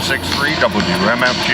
106.3 WMFG.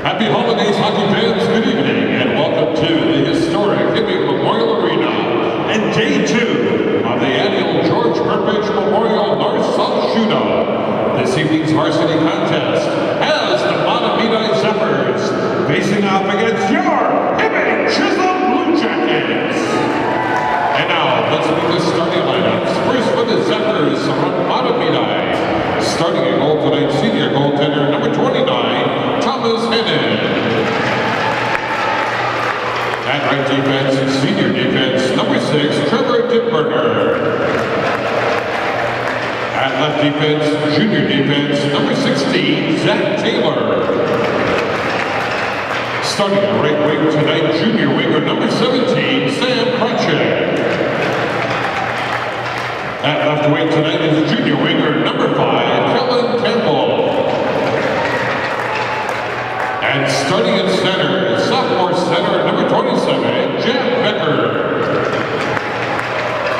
Happy holidays, hockey fans. Good evening, and welcome to the historic Hibbing Memorial Arena and Day 2 of the annual George Burbage Memorial North-South Shootout. This evening's varsity contest has the Mahtomedi Zephyrs facing off against your Hibbing Chisholm Blue Jackets. And now, let's meet the starting lineups. First for the Zephyrs from Mahtomedi. Starting at goal tonight, senior goaltender number 29, Thomas Hennon. At right defense, senior defense, number 6, Trevor Dittberger. At left defense, junior defense, number 16, Zach Taylor. Starting at right wing tonight, junior winger number 17, Sam Crutchett. At left wing tonight is junior winger number 5, Kellen Campbell. And starting at center is sophomore center number 27, Jeff Becker.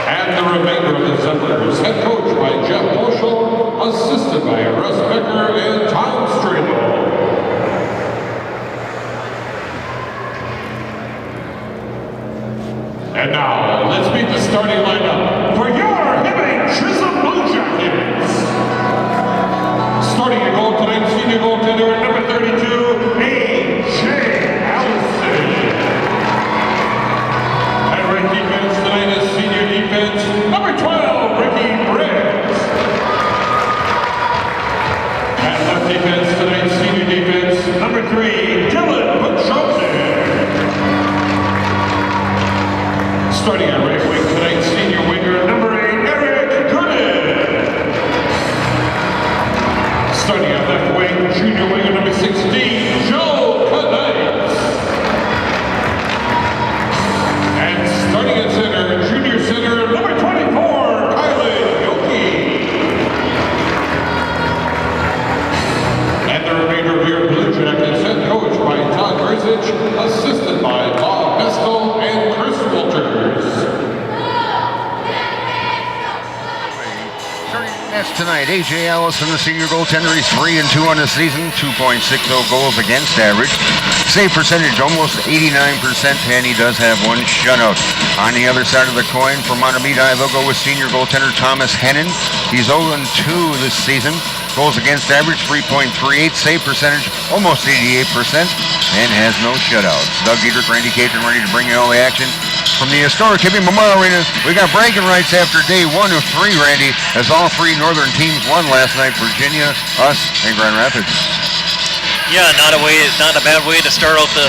And the remainder of the Zephyrs, head coach by Jeff Marshall, assisted by Russ Becker and Tom Stradle. And now, let's meet the starting lineup for your Hibbing Chisholm Blue Jackets. Starting at goal tonight, senior goaltender number 32, A.J. Allison. At right defense tonight is senior defense number 12, Ricky Briggs. At left defense tonight, senior defense number 3, Dylan Buchholzen. Starting at right wing tonight, senior winger number 8, Eric Gooden. Starting at left wing, junior winger number 16, Joe Knight. And starting at center, junior center number 24, Kylan Yoki. And the remainder of your Blue Jackets, head coach by Todd Herzich, assisted by Bob Bestel and Chris Walters. stats tonight. A.J. Allison, the senior goaltender, he's 3-2 on the season, 2.60 goals against average. Save percentage almost 89%, and he does have one shutout. On the other side of the coin for Mahtomedi, they'll go with senior goaltender Thomas Hennon. He's 0-2 this season. Goals against average 3.38, save percentage almost 88%, and has no shutouts. Doug Dietrich, Randy Catron ready to bring you all the action from the historic Hibbing Memorial Arena. We got bragging rights after day 1 of 3, Randy, as all 3 northern teams won last night: Virginia, us, and Grand Rapids. Yeah, not a bad way to start out the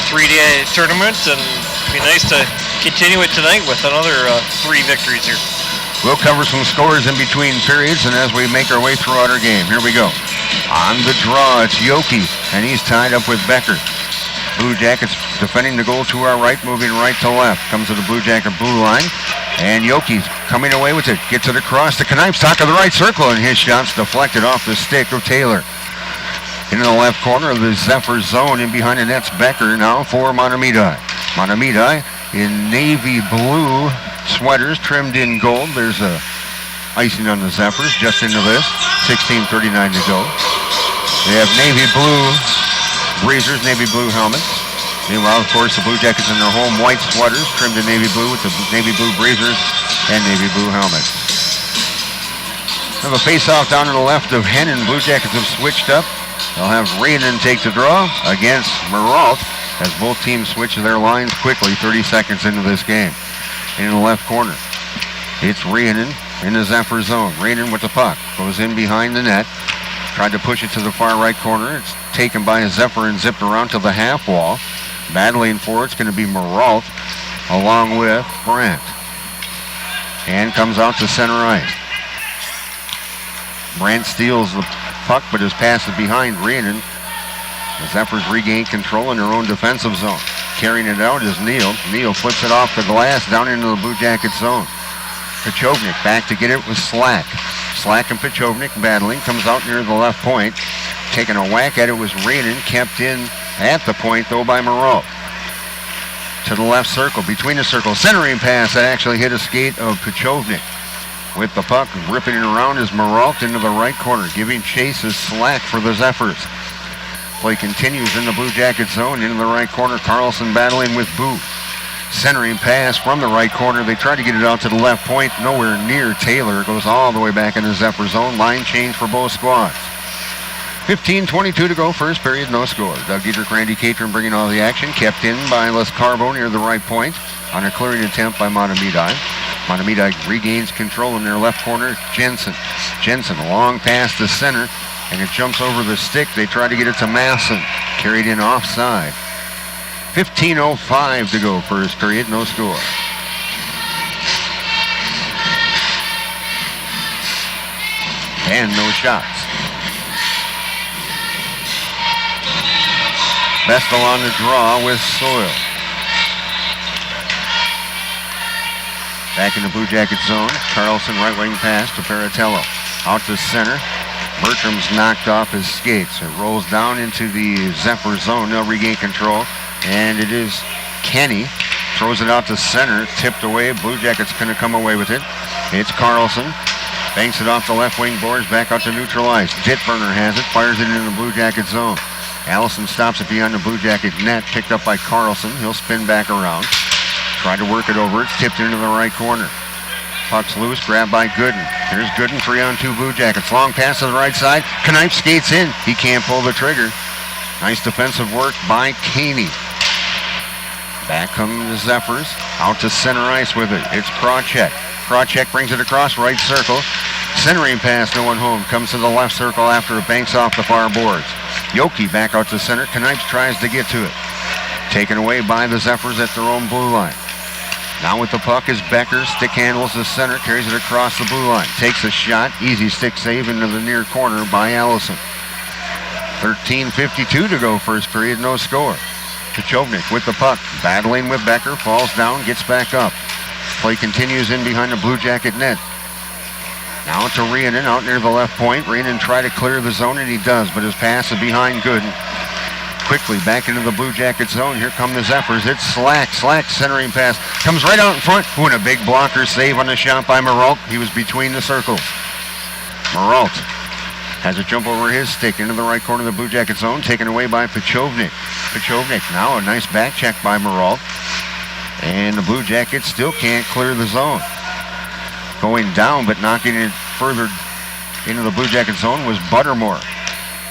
3-day tournament, and it'd be nice to continue it tonight with another 3 victories here. We'll cover some scores in between periods and as we make our way throughout our game. Here we go. On the draw, it's Yoki, and he's tied up with Becker. Blue Jackets defending the goal to our right, moving right to left. Comes to the Blue Jacket blue line, and Yoki's coming away with it. Gets it across to Knife's top of the right circle, and his shot's deflected off the stick of Taylor. Into the left corner of the Zephyr zone, in behind the net's Becker now for Mahtomedi. Mahtomedi in navy blue sweaters trimmed in gold. There's a icing on the Zephyrs just into this. 16:39 to go. They have navy blue breezers, navy blue helmets. Meanwhile, of course, the Blue Jackets in their home white sweaters trimmed in navy blue with the navy blue breezers and navy blue helmets. Have a face-off down to the left of Hennon. Blue Jackets have switched up. They'll have Rhiannon take the draw against Meralt as both teams switch their lines quickly 30 seconds into this game. In the left corner, it's Rhiannon in the Zephyr zone. Rhiannon with the puck. Goes in behind the net. Tried to push it to the far right corner. It's taken by a Zephyr and zipped around to the half wall. Battling for it's going to be Meralt along with Brandt. And comes out to center ice. Brandt steals the puck, but his pass is behind Rhiannon. The Zephyrs regain control in their own defensive zone. Carrying it out is Neal. Neal flips it off the glass down into the Blue Jacket zone. Pechovnik back to get it with Slack. Slack and Pechovnik battling. Comes out near the left point. Taking a whack at it was Rhiannon. Kept in at the point, though, by Meralt. To the left circle, between the circles. Centering pass that actually hit a skate of Pechovnik. With the puck, ripping it around is Meralt into the right corner. Giving chase is Slack for the Zephyrs. Play continues in the Blue Jacket zone. Into the right corner, Carlson battling with Booth. Centering pass from the right corner. They try to get it out to the left point. Nowhere near Taylor. It goes all the way back in the Zephyr zone. Line change for both squads. 15:22 to go. First period, no score. Doug Dietrich, Randy Catron bringing all the action. Kept in by Les Carbo near the right point on a clearing attempt by Mahtomedi. Mahtomedi regains control in their left corner. Jensen, a long pass to center, and it jumps over the stick. They try to get it to Masson. Carried in offside. 15:05 to go. First period, no score. And no shots. Bestel on the draw with Soil. Back in the Blue Jacket zone. Carlson right wing pass to Paratello. Out to center. Bertram's knocked off his skates. It rolls down into the Zephyr zone. They'll regain control. And it is Kenny. Throws it out to center. Tipped away. Blue Jackets going to come away with it. It's Carlson. Banks it off the left wing boards. Back out to neutralize. Ditburner has it. Fires it into the Blue Jacket zone. Allison stops it beyond the Blue Jacket net. Picked up by Carlson. He'll spin back around. Try to work it over. It's tipped into the right corner. Puck's loose. Grabbed by Gooden. Here's Gooden. 3-on-2 Blue Jackets. Long pass to the right side. Knife skates in. He can't pull the trigger. Nice defensive work by Caney. Back come the Zephyrs. Out to center ice with it. It's Krawcheck. Krawcheck brings it across right circle. Centering pass, no one home. Comes to the left circle after it banks off the far boards. Yoki back out to center. Knifes tries to get to it. Taken away by the Zephyrs at their own blue line. Now with the puck is Becker. Stick handles the center. Carries it across the blue line. Takes a shot. Easy stick save into the near corner by Allison. 13:52 to go. First period, no score. Pechovnik with the puck. Battling with Becker. Falls down. Gets back up. Play continues in behind the Blue Jacket net. Now to Rhiannon out near the left point. Rhiannon try to clear the zone, and he does, but his pass is behind Gooden. Quickly back into the Blue Jacket zone. Here come the Zephyrs. It's Slack. Slack centering pass. Comes right out in front. And a big blocker save on the shot by Meralt. He was between the circles. Maralt has a jump over his stick into the right corner of the Blue Jacket zone, taken away by Pachovnik. Pachovnik now a nice back check by Maralt. And the Blue Jackets still can't clear the zone. Going down but knocking it further into the Blue Jacket zone was Buttermore.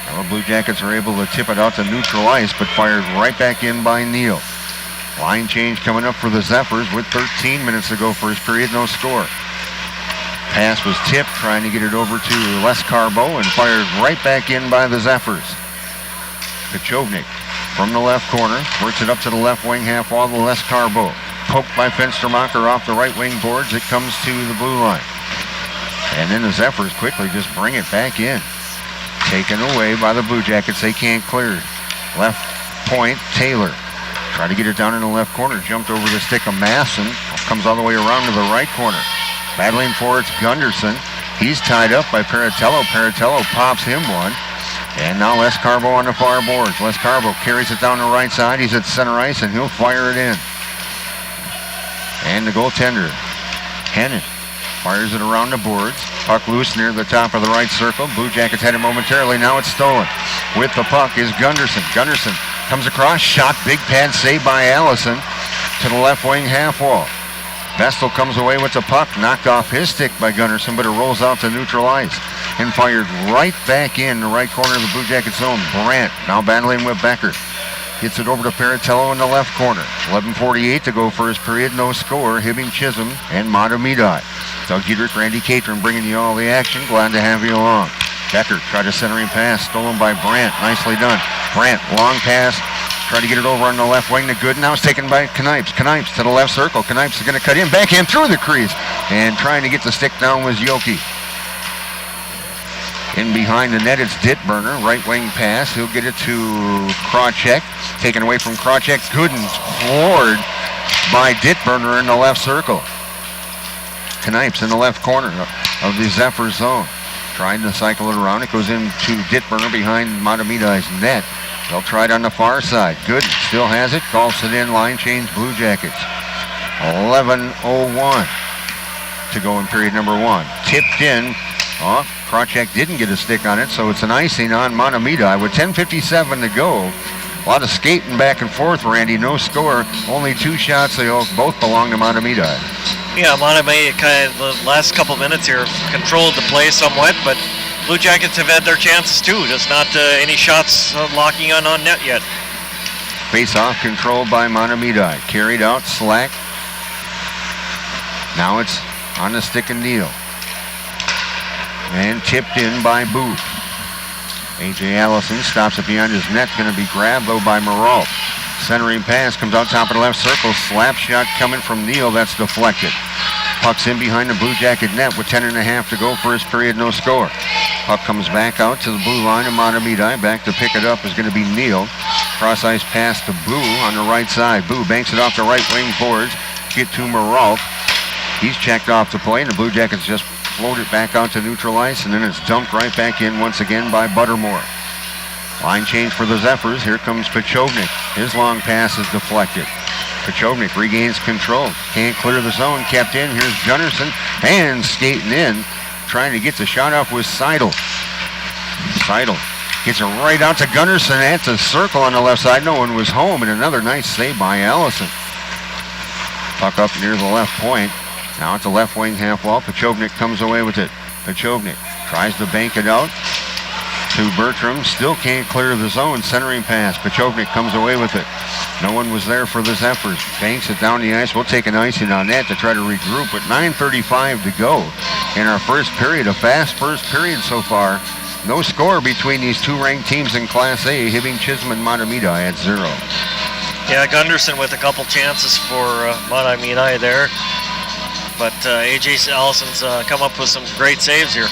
Now the Blue Jackets are able to tip it out to neutral ice, but fired right back in by Neal. Line change coming up for the Zephyrs with 13 minutes to go first period, no score. Pass was tipped, trying to get it over to Les Carbo and fired right back in by the Zephyrs. Pachovnik from the left corner, works it up to the left wing half wall to Les Carbo. Poked by Fenstermacher off the right wing boards, it comes to the blue line. And then the Zephyrs quickly just bring it back in. Taken away by the Blue Jackets, they can't clear. Left point, Taylor. Tried to get it down in the left corner, jumped over the stick of Masson, comes all the way around to the right corner. Battling for it's Gunderson. He's tied up by Paratello. Paratello pops him one. And now Les Carbo on the far boards. Les Carbo carries it down the right side. He's at center ice and he'll fire it in. And the goaltender, Hennon, fires it around the boards. Puck loose near the top of the right circle. Blue Jackets had it momentarily. Now it's stolen. With the puck is Gunderson. Gunderson comes across. Shot. Big pad save by Allison to the left wing half wall. Vestal comes away with the puck, knocked off his stick by Gunderson, but it rolls out to neutral ice and fired right back in the right corner of the Blue Jacket zone. Brandt now battling with Becker. Gets it over to Paratello in the left corner. 11:48 to go first period, no score. Hibbing, Chisholm, and Mahtomedi. Doug Dietrich, Randy Catron bringing you all the action. Glad to have you along. Becker tried a centering pass, stolen by Brandt. Nicely done. Brandt, long pass. Tried to get it over on the left wing to Good. Now it's taken by Knipes. Knipes to the left circle. Knipes is going to cut in. Backhand through the crease. And trying to get the stick down was Yoki. In behind the net, it's Dittburner. Right wing pass. He'll get it to Krawcheck. Taken away from Krawcheck. Gooden floored by Dittburner in the left circle. Knipes in the left corner of the Zephyr zone. Trying to cycle it around. It goes into Dittburner behind Mahtomedi's net. They'll try it on the far side. Good. Still has it. Golfs it in. Line change. Blue Jackets. 11:01 to go in period number one. Tipped in. Oh, Krawcheck didn't get a stick on it, so it's an icing on Mahtomedi with 10:57 to go. A lot of skating back and forth, Randy. No score. Only two shots. They both belong to Mahtomedi. Yeah, Mahtomedi kind of the last couple minutes here controlled the play somewhat, but Blue Jackets have had their chances too, just not any shots locking on net yet. Face-off controlled by Mahtomedi. Carried out, Slack. Now it's on the stick of Neal. And tipped in by Booth. A.J. Allison stops it behind his net. Going to be grabbed though by Maralt. Centering pass comes out top of the left circle. Slap shot coming from Neal. That's deflected. Puck's in behind the Blue Jacket net with 10:30 to go. First period, no score. Puck comes back out to the blue line of Mahtomedi. Back to pick it up is going to be Neal. Cross ice pass to Boo on the right side. Boo banks it off the right wing boards. Get to Maralt. He's checked off the play, and the Blue Jackets just float it back out to neutral ice, and then it's dumped right back in once again by Buttermore. Line change for the Zephyrs. Here comes Pachovnik. His long pass is deflected. Pachovnik regains control. Can't clear the zone. Kept in. Here's Gunderson. And skating in. Trying to get the shot off with Seidel. Seidel gets it right out to Gunderson at the circle on the left side. No one was home. And another nice save by Allison. Puck up near the left point. Now at the left wing half wall. Pachovnik comes away with it. Pachovnik tries to bank it out to Bertram. Still can't clear the zone. Centering pass. Pachovnik comes away with it. No one was there for the Zephyrs. Banks it down the ice. We'll take an icing on that to try to regroup with 9:35 to go in our first period. A fast first period so far. No score between these two ranked teams in Class A. Hibbing, Chisholm, and Mahtomedi at 0. Yeah, Gunderson with a couple chances for Mahtomedi there. But A.J. Allison's come up with some great saves here.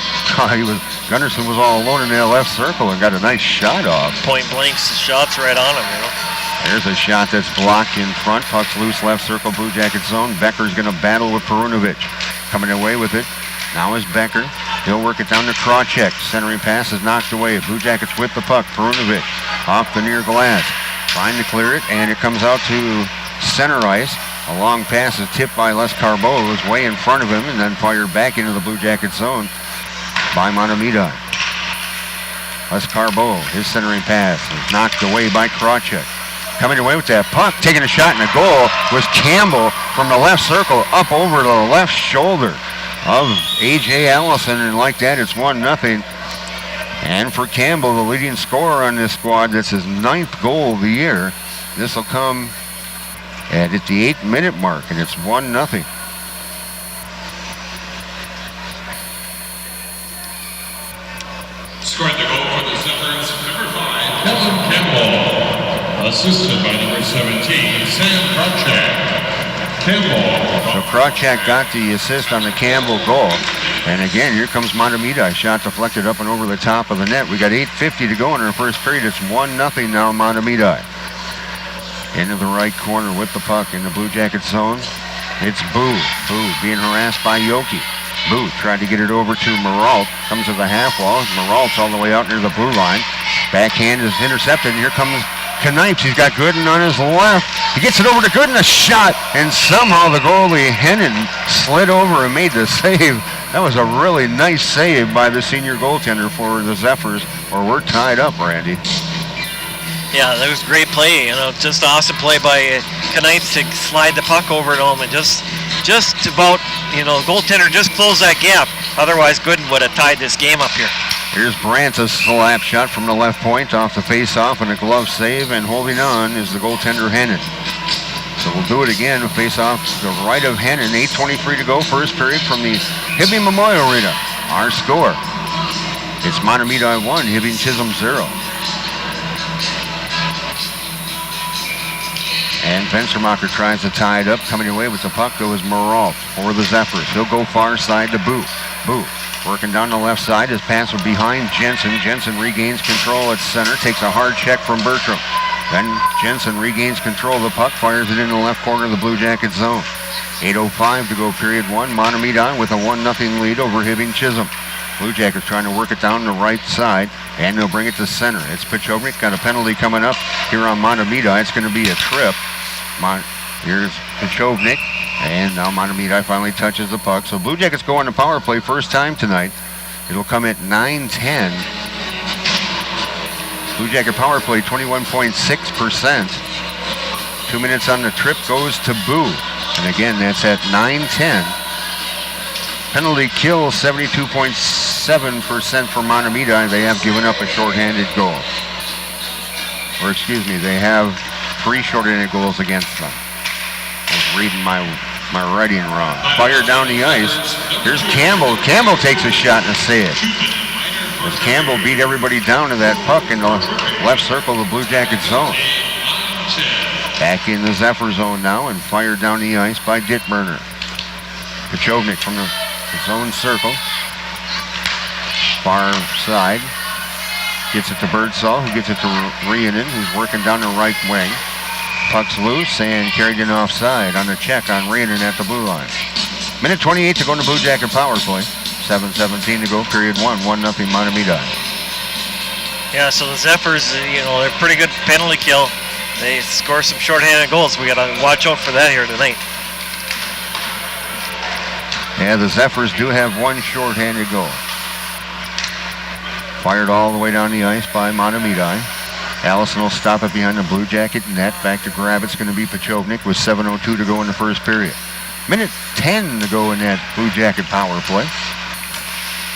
Gunderson was all alone in that left circle and got a nice shot off. Point blank shots right on him, you know. There's a shot that's blocked in front. Puck's loose left circle, Blue Jacket zone. Becker's going to battle with Perunovic. Coming away with it. Now is Becker. He'll work it down to Krawcheck. Centering pass is knocked away. Blue Jackets with the puck. Perunovic off the near glass. Trying to clear it, and it comes out to center ice. A long pass is tipped by Les Carbo. It was way in front of him and then fired back into the Blue Jacket zone. by Mahtomedi. Les Carbeau, his centering pass is knocked away by Krawczyk. Coming away with that puck, taking a shot in the goal was Campbell from the left circle up over the left shoulder of A.J. Allison, and like that, it's 1-0. And for Campbell, the leading scorer on this squad, that's his 9th goal of the year. This will come at the 8-minute mark, and it's 1-0. Scored the goal for the Zephyrs, number 5, Kevin Campbell. Assisted by number 17, Sam Krawczyk. Campbell. So Krawczyk got the assist on the Campbell goal. And again, here comes Mahtomedi. Shot deflected up and over the top of the net. We got 8:50 to go in our first period. It's 1-0 now, Mahtomedi. Into the right corner with the puck in the Blue Jacket zone. It's Boo. Boo being harassed by Yoki. Boo tried to get it over to Maralt. Comes to the half wall. Maralt's all the way out near the blue line. Backhand is intercepted, and here comes Knipes. He's got Gooden on his left. He gets it over to Gooden, a shot, and somehow the goalie Hennon slid over and made the save. That was a really nice save by the senior goaltender for the Zephyrs, or we're tied up, Randy. Yeah, that was great play. Just awesome play by Knipes to slide the puck over to him and just about, the goaltender just closed that gap. Otherwise, Gooden would have tied this game up here. Here's Brandt, a slap shot from the left point off the face-off and a glove save, and holding on is the goaltender Hennon. So we'll do it again. A face-off to the right of Hennon. 8:23 to go, first period from the Hibbing Memorial Arena. Our score, it's Mahtomedi 1, Hibbing Chisholm 0. And Venstermacher tries to tie it up. Coming away with the puck, though, is Maralt for the Zephyrs. He'll go far side to Boo. Boo working down the left side. His pass was behind Jensen. Jensen regains control at center. Takes a hard check from Bertram. Then Jensen regains control of the puck. Fires it in the left corner of the Blue Jacket zone. 8:05 to go, period 1. Mahtomedi with a 1-0 lead over Hibbing Chisholm. Blue Jackets trying to work it down the right side, and they'll bring it to center. It's Pachovnik. Got a penalty coming up here on Mahtomedi. It's going to be a trip. Here's Pachovnik, and now Mahtomedi finally touches the puck. So Blue Jackets go on the power play first time tonight. It'll come at 9:10. Blue Jacket power play 21.6%. 2 minutes on the trip goes to Boo. And again, that's at 9:10. Penalty kill 72.7% for Mahtomedi. They have given up a shorthanded goal. Or excuse me, they have 3 shorthanded goals against them. I was reading my writing wrong. Fire down the ice. Here's Campbell. Campbell takes a shot and a save. As Campbell beat everybody down to that puck in the left circle of the Blue Jacket zone. Back in the Zephyr zone now and fired down the ice by Dittmerner. Pachovnik from the zone circle. Far side. Gets it to Birdsall, who gets it to Rhiannon, who's working down the right wing. Puck's loose and carried in offside on the check on Rhiannon at the blue line. Minute 28 to go in the Blue Jacket power play. 7:17 to go, period 1. 1-0 Mahtomedi. Yeah, so the Zephyrs, they're pretty good penalty kill. They score some shorthanded goals. We got to watch out for that here tonight. Yeah, the Zephyrs do have 1 shorthanded goal. Fired all the way down the ice by Mahtomedi. Allison will stop it behind the Blue Jacket net. Back to grab it's going to be Pachovnik with 7:02 to go in the first period. Minute 10 to go in that Blue Jacket power play.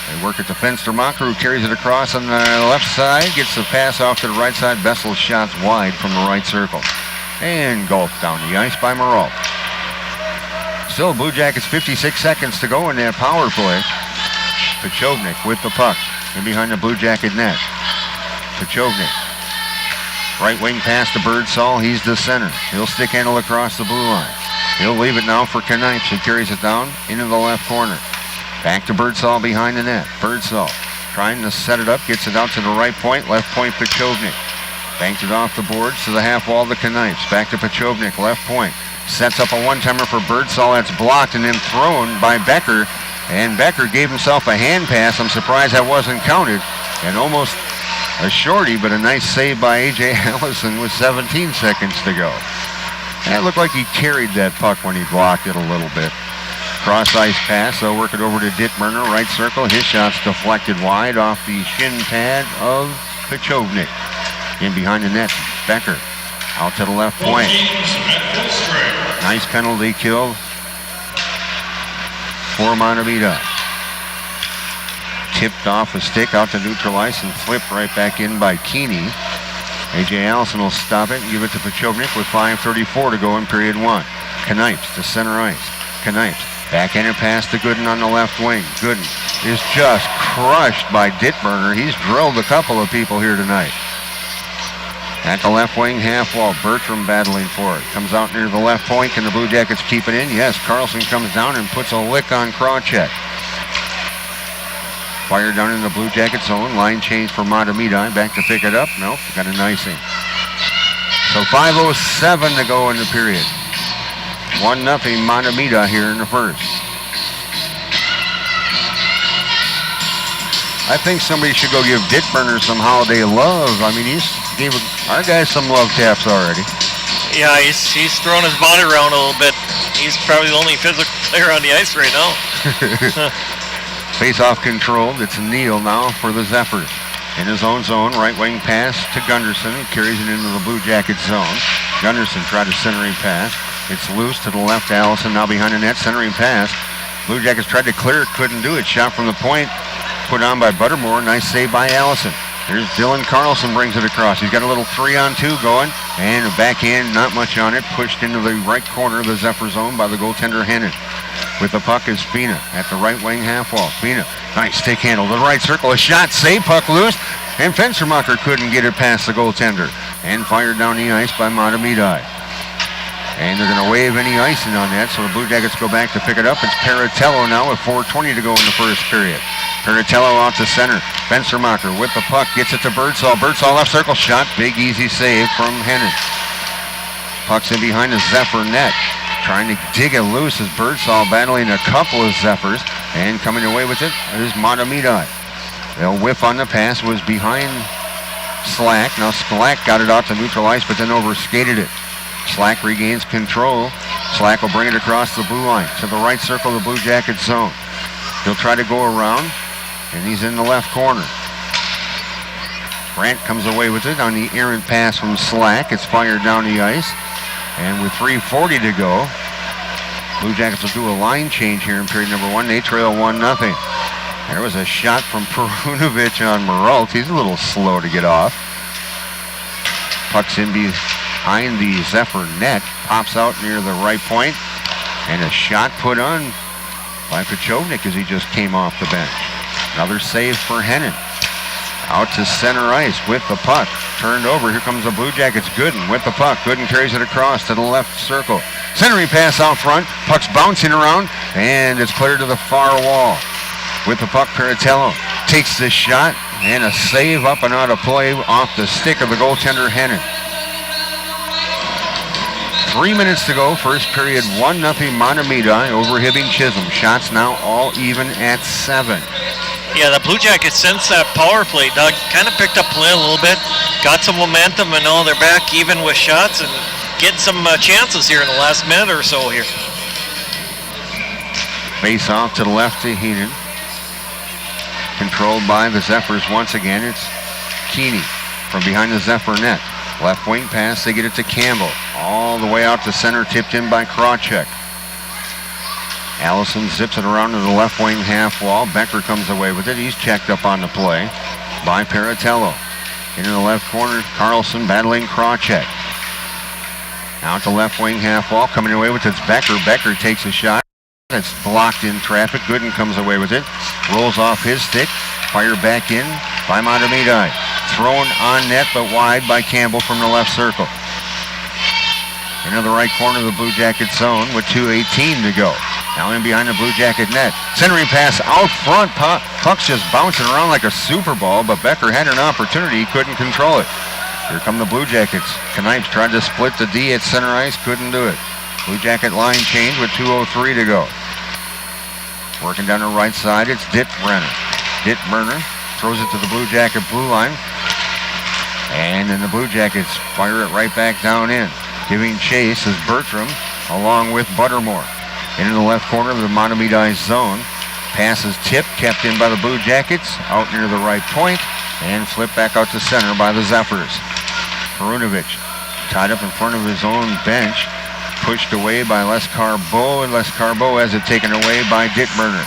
They work at the Fenstermacher, who carries it across on the left side. Gets the pass off to the right side. Bessel's shots wide from the right circle. And golfed down the ice by Maralt. Still Blue Jackets 56 seconds to go in that power play. Pachovnik with the puck in behind the Blue Jacket net. Pachovnik. Right wing pass to Birdsall. He's the center. He'll stick handle across the blue line. He'll leave it now for Knipes, who carries it down into the left corner. Back to Birdsall behind the net. Birdsall trying to set it up. Gets it out to the right point. Left point Pachovnik. Banked it off the boards to the half wall to Knipes. Back to Pachovnik. Left point. Sets up a one-timer for Birdsall. That's blocked and then thrown by Becker. And Becker gave himself a hand pass. I'm surprised that wasn't counted. And almost a shorty, but a nice save by A.J. Allison with 17 seconds to go. And it looked like he carried that puck when he blocked it a little bit. Cross ice pass, they'll work it over to Dittmerner, right circle. His shot's deflected wide off the shin pad of Pachovnik. In behind the net, Becker. Out to the left point. Nice penalty kill for Mahtomedi. Tipped off a stick out to neutral ice and flipped right back in by Keeney. A.J. Allison will stop it and give it to Pachovnik with 5:34 to go in period one. Knipes to center ice. Knipes backhanded pass to Gooden on the left wing. Gooden is just crushed by Dittmerner. He's drilled a couple of people here tonight. At the left wing half wall, Bertram battling for it. Comes out near the left point. Can the Blue Jackets keep it in? Yes, Carlson comes down and puts a lick on Krawcheck. Fire down in the Blue Jacket zone. Line change for Mahtomedi. Back to pick it up. Nope, got an icing. So 5:07 to go in the period. 1-0 Mahtomedi here in the first. I think somebody should go give Dittmerner some holiday love. I mean, he's gave our guys some love taps already. Yeah, he's throwing his body around a little bit. He's probably the only physical player on the ice right now. Face-off controlled. It's Neal now for the Zephyrs. In his own zone, right wing pass to Gunderson. He carries it into the Blue Jacket zone. Gunderson tried a centering pass. It's loose to the left. Allison now behind the net. Centering pass. Blue Jackets tried to clear it. Couldn't do it. Shot from the point. Put on by Buttermore. Nice save by Allison. Here's Dylan Carlson, brings it across. He's got a little 3-on-2 going. And a backhand, not much on it. Pushed into the right corner of the Zephyr zone by the goaltender Hennon. With the puck is Fina at the right wing half wall. Fina, nice stick handle to the right circle. A shot, save, puck loose. And Fenstermacher couldn't get it past the goaltender. And fired down the ice by Mahtomedi. And they're going to waive any icing on that, so the Blue Jackets go back to pick it up. It's Paratello now with 4:20 to go in the first period. Paratello out to center. Fenstermacher with the puck, gets it to Birdsall. Birdsall left circle shot. Big easy save from Hennon. Puck's in behind the Zephyr net. Trying to dig it loose as Birdsall battling a couple of Zephyrs. And coming away with it is Mahtomedi. They'll whiff on the pass. Was behind Slack. Now Slack got it out to neutral ice, but then overskated it. Slack regains control. Slack will bring it across the blue line to the right circle of the Blue Jacket zone. He'll try to go around, and he's in the left corner. Brandt comes away with it on the errant pass from Slack. It's fired down the ice, and with 3:40 to go, Blue Jackets will do a line change here in period number one. They trail 1-0. There was a shot from Perunovic on Maralt. He's a little slow to get off. Puck's in behind the Zephyr net, pops out near the right point, and a shot put on by Pachovnik as he just came off the bench. Another save for Hennon. Out to center ice with the puck. Turned over. Here comes the Blue Jackets. Gooden with the puck. Gooden carries it across to the left circle. Centering pass out front. Puck's bouncing around, and it's cleared to the far wall. With the puck, Paratello takes the shot, and a save up and out of play off the stick of the goaltender Hennon. 3 minutes to go, first period, 1-0 Mahtomedi over Hibbing Chisholm. Shots now all even at 7. Yeah, the Blue Jackets, since that power play, Doug, kind of picked up play a little bit, got some momentum, and now they're back even with shots and getting some chances here in the last minute or so here. Face off to the left to Heenan. Controlled by the Zephyrs once again. It's Keeney from behind the Zephyr net. Left wing pass, they get it to Campbell. All the way out to center, tipped in by Krawcheck. Allison zips it around to the left wing half wall. Becker comes away with it. He's checked up on the play by Paratello. Into the left corner, Carlson battling Krawcheck. Out to left wing half wall, coming away with it. It's Becker. Becker takes a shot. It's blocked in traffic. Gooden comes away with it. Rolls off his stick. Fire back in by Mahtomedi. Thrown on net but wide by Campbell from the left circle. Into the right corner of the Blue Jacket zone with 2:18 to go. Now in behind the Blue Jacket net. Centering pass out front. Puck's just bouncing around like a Super Bowl, but Becker had an opportunity. He couldn't control it. Here come the Blue Jackets. Knipes tried to split the D at center ice. Couldn't do it. Blue Jacket line change with 2:03 to go. Working down the right side, it's Dittmerner. Dittmerner throws it to the Blue Jacket blue line. And then the Blue Jackets fire it right back down in. Giving chase is Bertram along with Buttermore. into the left corner of the Mahtomedi zone. Pass is tipped, kept in by the Blue Jackets, out near the right point, and flipped back out to center by the Zephyrs. Perunovic tied up in front of his own bench, pushed away by Les Carbeau, and Les Carbeau has it taken away by Dittberner.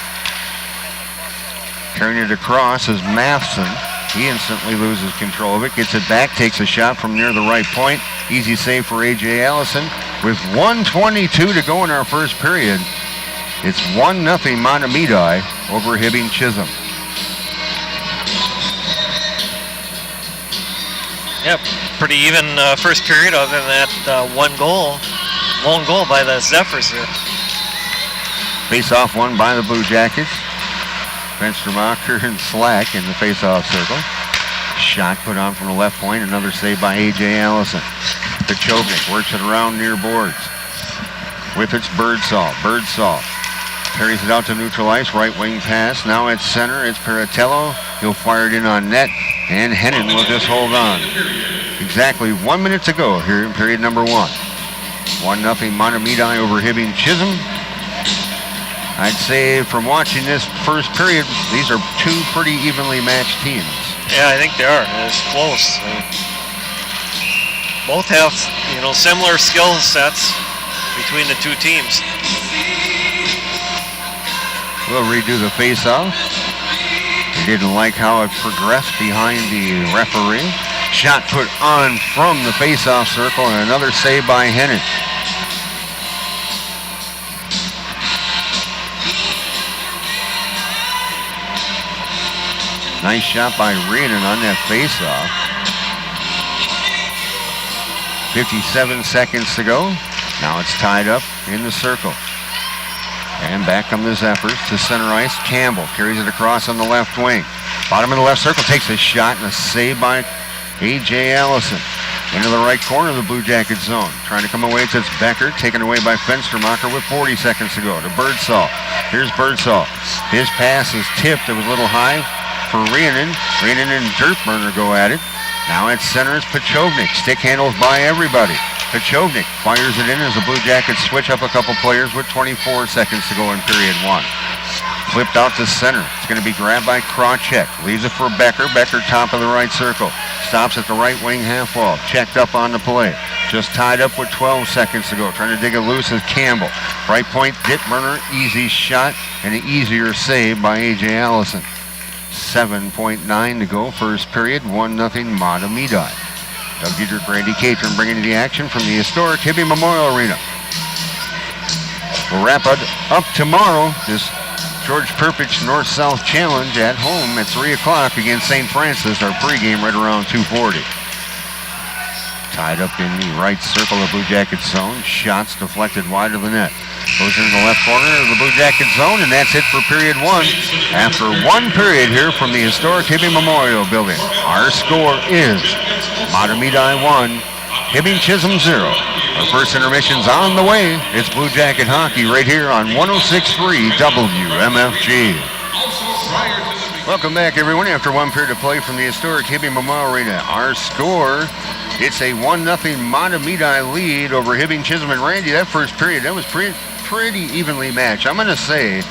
Carrying it across is Matheson. He instantly loses control of it, gets it back, takes a shot from near the right point. Easy save for A.J. Allison. With 1:22 to go in our first period, it's 1-0 Mahtomedi over Hibbing Chisholm. Yep, pretty even first period other than that one goal by the Zephyrs here. Face-off won by the Blue Jackets. Fenstermacher and Slack in the face-off circle. Shot put on from the left point. Another save by A.J. Allison. Pachovnik works it around near boards. With its Birdsall. Birdsall carries it out to neutral ice. Right wing pass. Now at center. It's Peritello. He'll fire it in on net. And Hennon will just hold on. Exactly 1 minute to go here in period number 1. 1-0 Mahtomedi over Hibbing Chisholm. I'd say from watching this first period, these are two pretty evenly matched teams. Yeah, I think they are. It's close. Both have, similar skill sets between the two teams. We'll redo the face-off. They didn't like how it progressed behind the referee. Shot put on from the face-off circle, and another save by Hennon. Nice shot by Reenan on that face-off. 57 seconds to go. Now it's tied up in the circle. And back come the Zephyrs to center ice. Campbell carries it across on the left wing. Bottom of the left circle, takes a shot and a save by A.J. Allison. Into the right corner of the Blue Jacket zone. Trying to come away, it's Becker, taken away by Fenstermacher with 40 seconds to go. To Birdsall. Here's Birdsall. His pass is tipped. It was a little high for Reenan. Reenan and Dirtburner go at it. Now at center is Pachovnik. Stick handles by everybody. Pachovnik fires it in as the Blue Jackets switch up a couple players with 24 seconds to go in period 1. Flipped out to center. It's going to be grabbed by Krawcheck. Leaves it for Becker. Becker top of the right circle. Stops at the right wing half wall. Checked up on the play. Just tied up with 12 seconds to go. Trying to dig it loose is Campbell. Right point, Dittberner. Easy shot and an easier save by A.J. Allison. 7.9 to go, first period, 1-0 Mahtomedi. Doug Dietrich, Randy Catron bringing you the action from the historic Hibbing Memorial Arena. We'll wrap it up tomorrow, this George Perpich North-South Challenge at home at 3 o'clock against St. Francis. Our pregame right around 2:40. Tied up in the right circle of Blue Jacket zone. Shots deflected wide of the net. Goes into the left corner of the Blue Jacket zone, and that's it for period 1. After 1 period here from the historic Hibbing Memorial Building. Our score is Mahtomedi 1, Hibbing Chisholm 0. Our first intermission's on the way. It's Blue Jacket hockey right here on 106.3 WMFG. Welcome back, everyone. After 1 period of play from the historic Hibbing Memorial Arena, our score, it's a 1-0 Mahtomedi lead over Hibbing Chisholm. And Randy, that first period, that was pretty evenly matched. I'm going to say,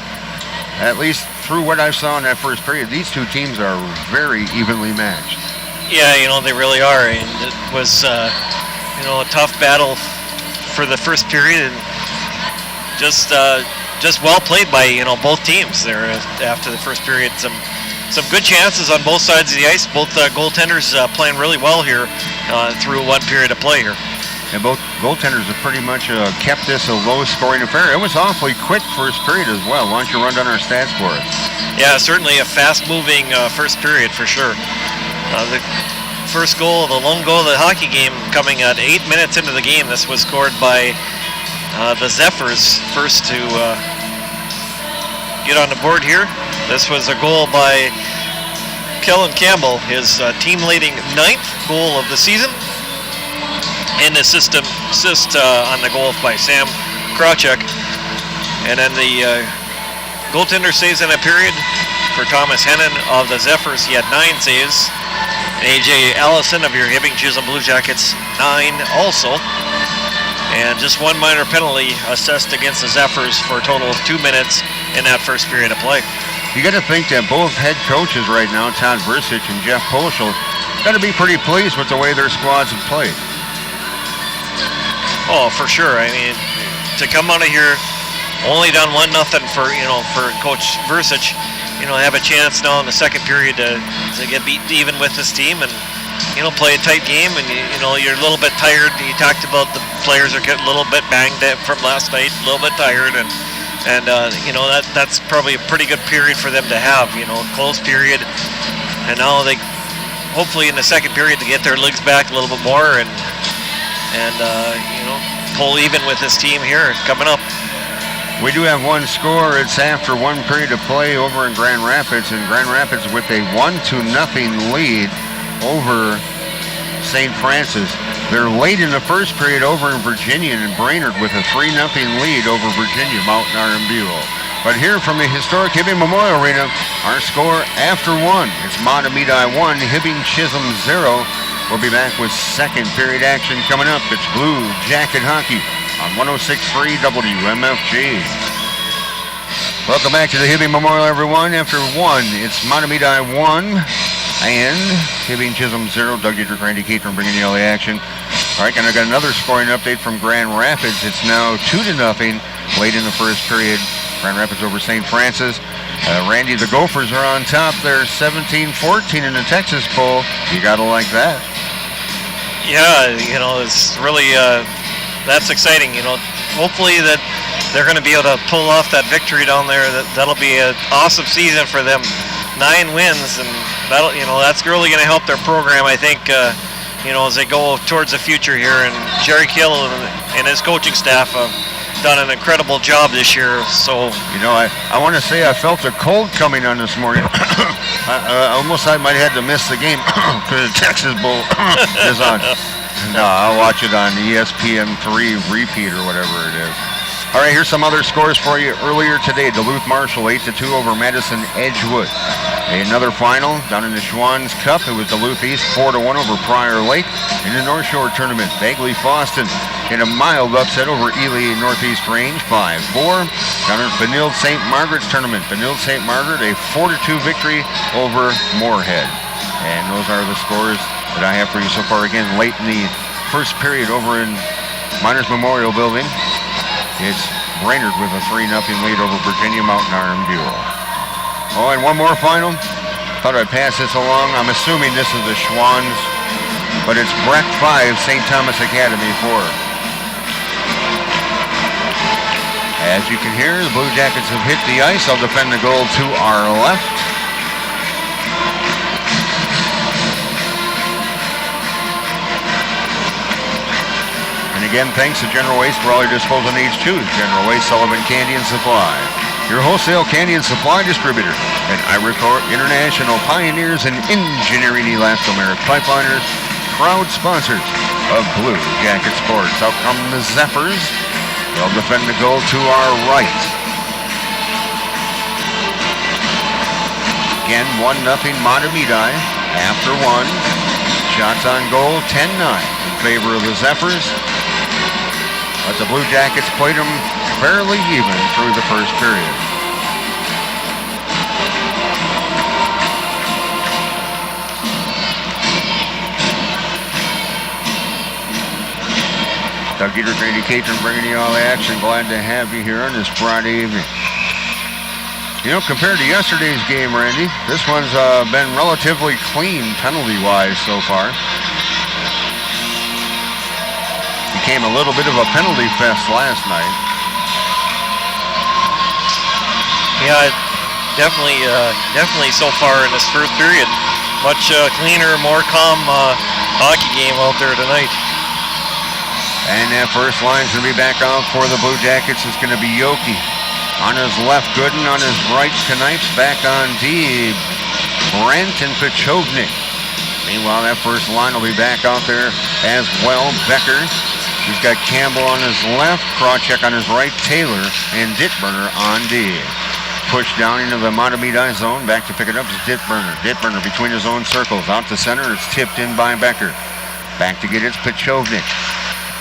at least through what I saw in that first period, these two teams are very evenly matched. Yeah, they really are. And it was, a tough battle for the first period, and just well played by both teams there after the first period. Some good chances on both sides of the ice. Both goaltenders playing really well here through 1 period of play here. And both goaltenders have pretty much kept this a low-scoring affair. It was awfully quick first period as well. Why don't you run down our stats for us? Yeah, certainly a fast-moving first period for sure. The first goal, the lone goal of the hockey game, coming at 8 minutes into the game. This was scored by the Zephyrs, first to get on the board here. This was a goal by Kellen Campbell, his team-leading 9th goal of the season. And assist on the goal by Sam Krawcheck. And then the goaltender saves in a period for Thomas Hennon of the Zephyrs. He had 9 saves. And A.J. Allison of your Hibbing Chisholm Blue Jackets, 9 also. and just one minor penalty assessed against the Zephyrs for a total of 2 minutes in that first period of play. You got to think that both head coaches right now, Todd Versich and Jeff Poschel, got to be pretty pleased with the way their squads have played. Oh, for sure. I mean, to come out of here only down 1-0 for Coach Versich, have a chance now in the second period to get beat even with this team and play a tight game, and you're a little bit tired. You talked about the players are getting a little bit banged up from last night, a little bit tired, and that's probably a pretty good period for them to have. Close period, and now they hopefully in the second period to get their legs back a little bit more and pull even with this team here coming up. We do have one score. It's after one period of play over in Grand Rapids, and Grand Rapids with a 1-0 lead over St. Francis. They're late in the first period over in Virginia, and Brainerd with a 3-0 lead over Virginia, Mountain Iron Buell. But here from the historic Hibbing Memorial Arena, our score after one. It's Mahtomedi 1, Hibbing Chisholm 0. We'll be back with second period action coming up. It's Blue Jacket Hockey on 106.3 WMFG. Welcome back to the Hibbing Memorial, everyone. After one, it's Mahtomedi 1 and Hibbing Chisholm 0. Doug Dietrich, Randy Catron bringing you all the action. All right, and I got another scoring update from Grand Rapids. It's now 2-0 late in the first period. Grand Rapids over St. Francis. Randy, the Gophers are on top. They're 17-14 in the Texas poll. You got to like that. Yeah, it's really, that's exciting. Hopefully that they're going to be able to pull off that victory down there. That'll be an awesome season for them. 9 wins, and that's really going to help their program, I think, as they go towards the future here. And Jerry Kill and his coaching staff have done an incredible job this year. So I want to say I felt a cold coming on this morning. I might have had to miss the game because the Texas Bowl is on. No, I'll watch it on ESPN3 repeat or whatever it is. All right, here's some other scores for you. Earlier today, Duluth Marshall 8-2 over Madison Edgewood. Another final down in the Schwann's Cup. It was Duluth East 4-1 over Prior Lake. In the North Shore Tournament, Bagley Foston in a mild upset over Ely Northeast Range 5-4. Down in Benilde St. Margaret's Tournament, Benilde St. Margaret a 4-2 victory over Moorhead. And those are the scores that I have for you so far. Again, late in the first period over in Miners Memorial Building. It's Brainerd with a 3-0 lead over Virginia Mountain Iron Buell. Oh, and one more final. Thought I'd pass this along. I'm assuming this is the Schwann's, but it's Breck 5, St. Thomas Academy 4. As you can hear, the Blue Jackets have hit the ice. They'll defend the goal to our left. Again, thanks to General Waste for all your disposal needs. Choose General Waste, Sullivan Candy and Supply, your wholesale candy and supply distributor, and Iricore International, pioneers in engineering elastomeric pipeliners, proud sponsors of Blue Jacket Sports. Out come the Zephyrs. They'll defend the goal to our right. Again, 1-0 Mahtomedi after one. Shots on goal, 10-9 in favor of the Zephyrs. But the Blue Jackets played them fairly even through the first period. Doug Dietrich, Randy Catron bringing you all the action. Glad to have you here on this Friday evening. Compared to yesterday's game, Randy, this one's been relatively clean penalty-wise so far. Became a little bit of a penalty fest last night. Yeah, definitely so far in this first period. Much cleaner, more calm hockey game out there tonight. And that first line's going to be back out for the Blue Jackets. It's going to be Yoki. On his left, Gooden. On his right, Knipes. Back on D, Brent and Pechovnik. Meanwhile, that first line will be back out there as well. Becker. He's got Campbell on his left, Krawcheck on his right, Taylor, and Dittburner on D. Pushed down into the Mahtomedi zone. Back to pick it up is Dittburner. Dittburner between his own circles. Out to center. It's tipped in by Becker. Back to get it's Pechovnik.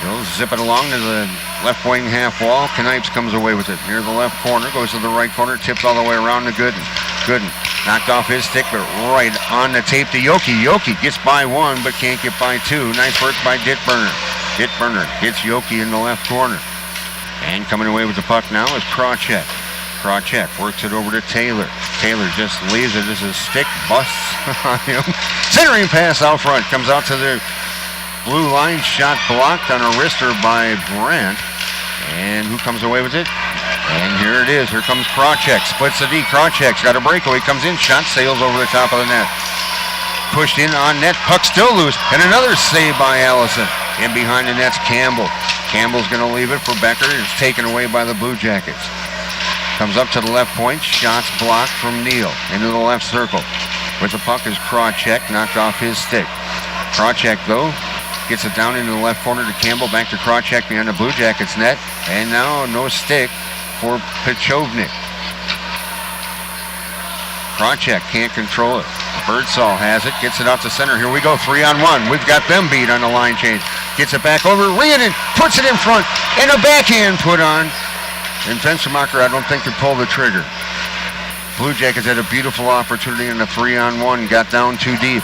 He'll zip it along to the left wing half wall. Knipes comes away with it near the left corner, goes to the right corner, tipped all the way around to Gooden. Gooden knocked off his stick, but right on the tape to Yoki. Yoki gets by one, but can't get by two. Nice work by Dittburner. Dittburner hits Yoki in the left corner. And coming away with the puck now is Krawcheck. Krawcheck works it over to Taylor. Taylor just leaves it as his stick busts on him. Centering pass out front, comes out to the blue line, shot blocked on a wrister by Brandt. And who comes away with it? And here it is. Here comes Krawcheck. Splits the D. Krawcheck's got a breakaway. Comes in. Shot sails over the top of the net. Pushed in on net. Puck still loose. And another save by Allison. In behind the net's Campbell. Campbell's going to leave it for Becker. It's taken away by the Blue Jackets. Comes up to the left point. Shots blocked from Neal. Into the left circle. With the puck is Krawcheck. Knocked off his stick. Krawcheck, though, gets it down into the left corner to Campbell. Back to Krawcheck behind the Blue Jackets net. And now no stick for Pechovnik. Krawcheck can't control it. Birdsall has it. Gets it out to center. Here we go. 3-on-1. We've got them beat on the line change. Gets it back over. Leonin puts it in front. And a backhand put on. And Fenstermacher, I don't think, could pull the trigger. Blue Jackets had a beautiful opportunity in a 3-on-1. Got down too deep.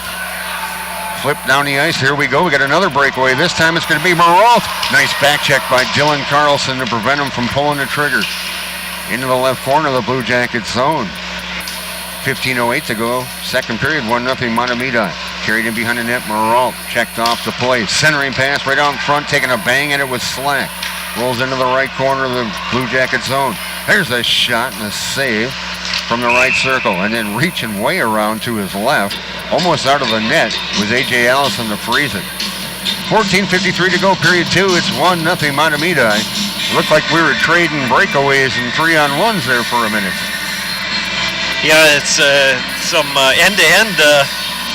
Flip down the ice. Here we go. We got another breakaway. This time it's going to be Maralt. Nice back check by Dylan Carlson to prevent him from pulling the trigger. Into the left corner of the Blue Jackets zone. 15:08 to go. Second period, 1-0 Mahtomedi. Carried in behind the net. Maralt checked off the play. Centering pass right out in front. Taking a bang at it with Slack. Rolls into the right corner of the Blue Jacket zone. There's a shot and a save from the right circle. And then reaching way around to his left, almost out of the net, was A.J. Allison to freeze it. 14:53 to go, period 2. It's 1-0 Mahtomedi. Looked like we were trading breakaways and 3-on-1s there for a minute. Yeah, it's some end-to-end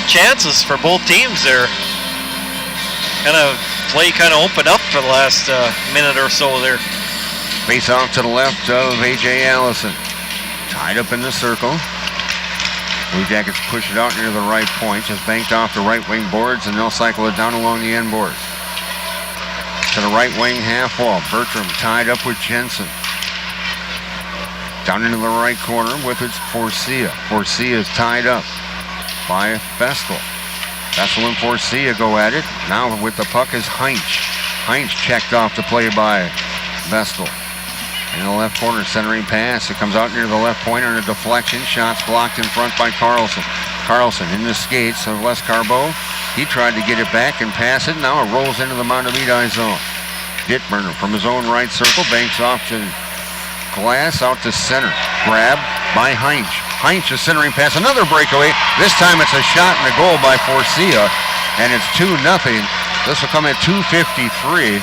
chances for both teams there. Play kind of opened up for the last minute or so there. Face off to the left of A.J. Allison. Tied up in the circle. Blue Jackets push it out near the right point. Just banked off the right wing boards, and they'll cycle it down along the end boards. To the right wing half wall. Bertram tied up with Jensen. Down into the right corner with its Forcia. Forcia is tied up by Vestal. Vestal and Forcia go at it. Now with the puck is Heinz. Heinz checked off the play by Vestal. In the left corner, centering pass. It comes out near the left point on a deflection. Shots blocked in front by Carlson. Carlson in the skates of Les Carbeau. He tried to get it back and pass it. Now it rolls into the Mahtomedi zone. Dittburner from his own right circle. Banks off to glass out to center. Grab by Heinz. Heinz is centering pass. Another breakaway. This time it's a shot and a goal by Forcia. And it's 2-0. This will come at 2:53.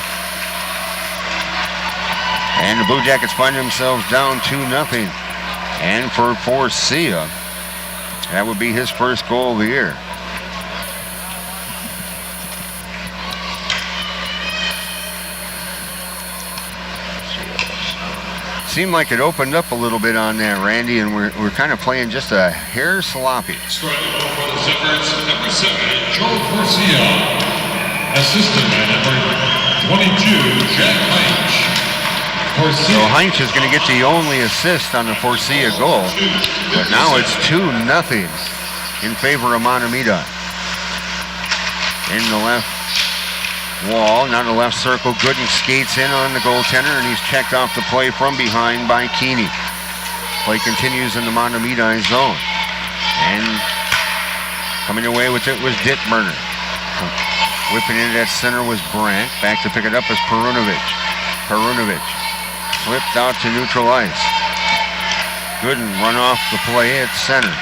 And the Blue Jackets find themselves down 2-0. And for Forcia, that would be his first goal of the year. Seemed like it opened up a little bit on that, Randy, and we're kind of playing just a hair sloppy. Strike for the Zephyrs, number 7, Joe Forcia. Assistant by number 22, Jack Heinz. So Heinz is going to get the only assist on the Forcia goal, but now it's 2-0 in favor of Mahtomedi. In the left wall, now the left circle. Gooden skates in on the goaltender, and he's checked off the play from behind by Keeney. Play continues in the Mahtomedi zone. And coming away with it was Dittburner. Whipping it at center was Brandt. Back to pick it up is Perunovic. Perunovic flipped out to neutral ice. Gooden run off the play at center.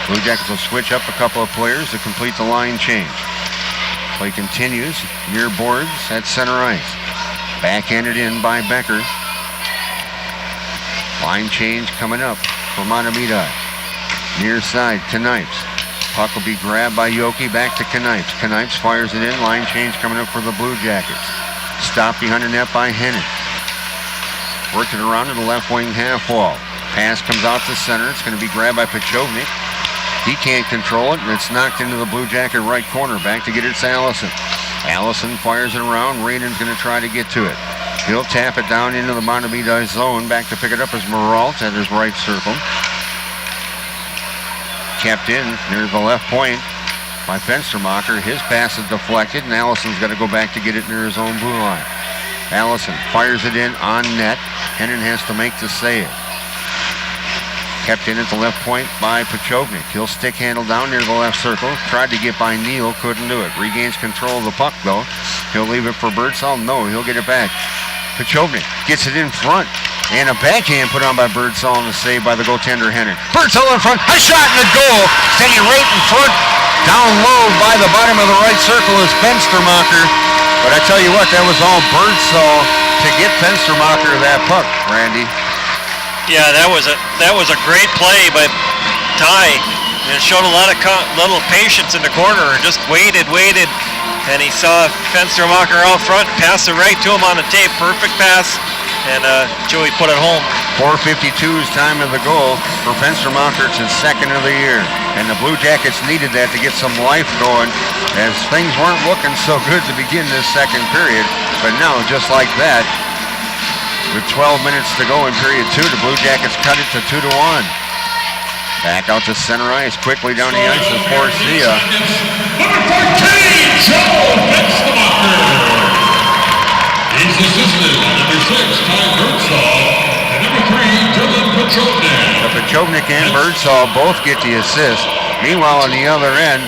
Blue Jackets will switch up a couple of players to complete the line change. Play continues near boards at center ice. Backhanded in by Becker. Line change coming up for Mahtomedi. Near side, Knipes. Puck will be grabbed by Yoki, back to Knipes. Knipes fires it in. Line change coming up for the Blue Jackets. Stopped behind the net by Hennon. Worked it around to the left wing half wall. Pass comes out to center. It's going to be grabbed by Pechovnik. He can't control it, and it's knocked into the Blue Jacket right corner. Back to get it to Allison. Allison fires it around. Rainan's going to try to get to it. He'll tap it down into the Mahtomedi zone. Back to pick it up is Moralt at his right circle. Kept in near the left point by Fenstermacher. His pass is deflected, and Allison's got to go back to get it near his own blue line. Allison fires it in on net. Hennon has to make the save. Kept in at the left point by Pachovnik. He'll stick handle down near the left circle. Tried to get by Neal, couldn't do it. Regains control of the puck, though. He'll leave it for Birdsall. No, he'll get it back. Pachovnik gets it in front. And a backhand put on by Birdsall and a save by the goaltender Hennon. Birdsall in front. A shot in the goal. Standing right in front. Down low by the bottom of the right circle is Fenstermacher. But I tell you what, that was all Birdsall to get Fenstermacher that puck, Randy. Yeah, that was a great play by Ty. It showed a lot of little patience in the corner and just waited, and he saw Fenstermacher out front, passed it right to him on the tape, perfect pass, and Joey put it home. 4:52 is time of the goal for Fenstermacher. It's his second of the year, and the Blue Jackets needed that to get some life going, as things weren't looking so good to begin this second period. But now, just like that, with 12 minutes to go in period 2, the Blue Jackets cut it to 2-1. Back out to center ice, quickly down the ice is Forcia. Number 14, Joe Fenstermacher. He's assisted by number 6, Ty Birdsall, and number 3, Dylan Pachovnik. The Pachovnik and Birdsall both get the assist. Meanwhile, on the other end,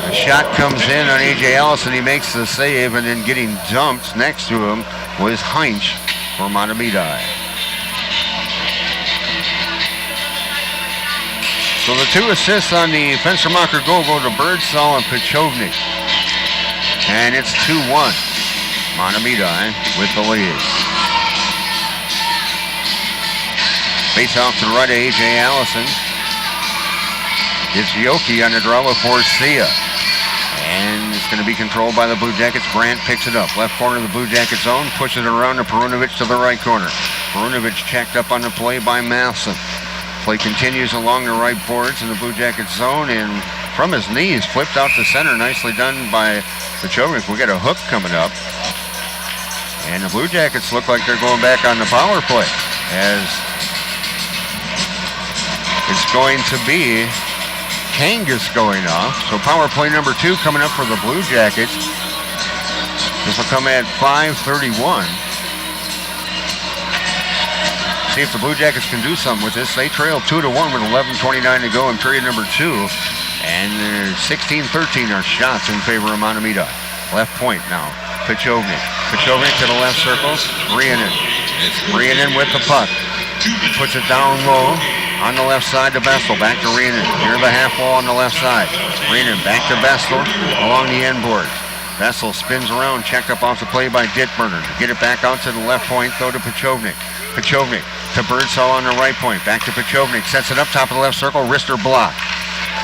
a shot comes in on A.J. Allison. He makes the save, and then getting dumped next to him was Heinz for Mahtomedi. So the 2 assists on the Fenstermacher goal go to Birdsall and Pachovnik. And it's 2-1. Mahtomedi with the lead. Face off to the right of A.J. Allison. It's Yoki on the draw with Forcia. And it's going to be controlled by the Blue Jackets. Brandt picks it up. Left corner of the Blue Jacket zone. Pushes it around to Perunovic to the right corner. Perunovic checked up on the play by Matheson. Play continues along the right boards in the Blue Jacket zone. And from his knees, flipped out to center. Nicely done by Pachovnik. We got a hook coming up. And the Blue Jackets look like they're going back on the power play, as it's going to be Kangas going off. So power play number 2 coming up for the Blue Jackets. This will come at 5:31. See if the Blue Jackets can do something with this. They trail 2-1 with 11:29 to go in period number 2. And 16-13 are shots in favor of Mahtomedi. Left point now. Pachovnik. Pachovnik to the left circle. Rhiannon with the puck. Puts it down low on the left side to Vestal. Back to Rhiannon. Near the half wall on the left side. Rhiannon back to Vestal along the end board. Vestal spins around. Checked up off the play by Dittberger. Get it back out to the left point, though, to Pachovnik. Pachovnik to Birdsall on the right point. Back to Pachovnik. Sets it up top of the left circle. Wrister block.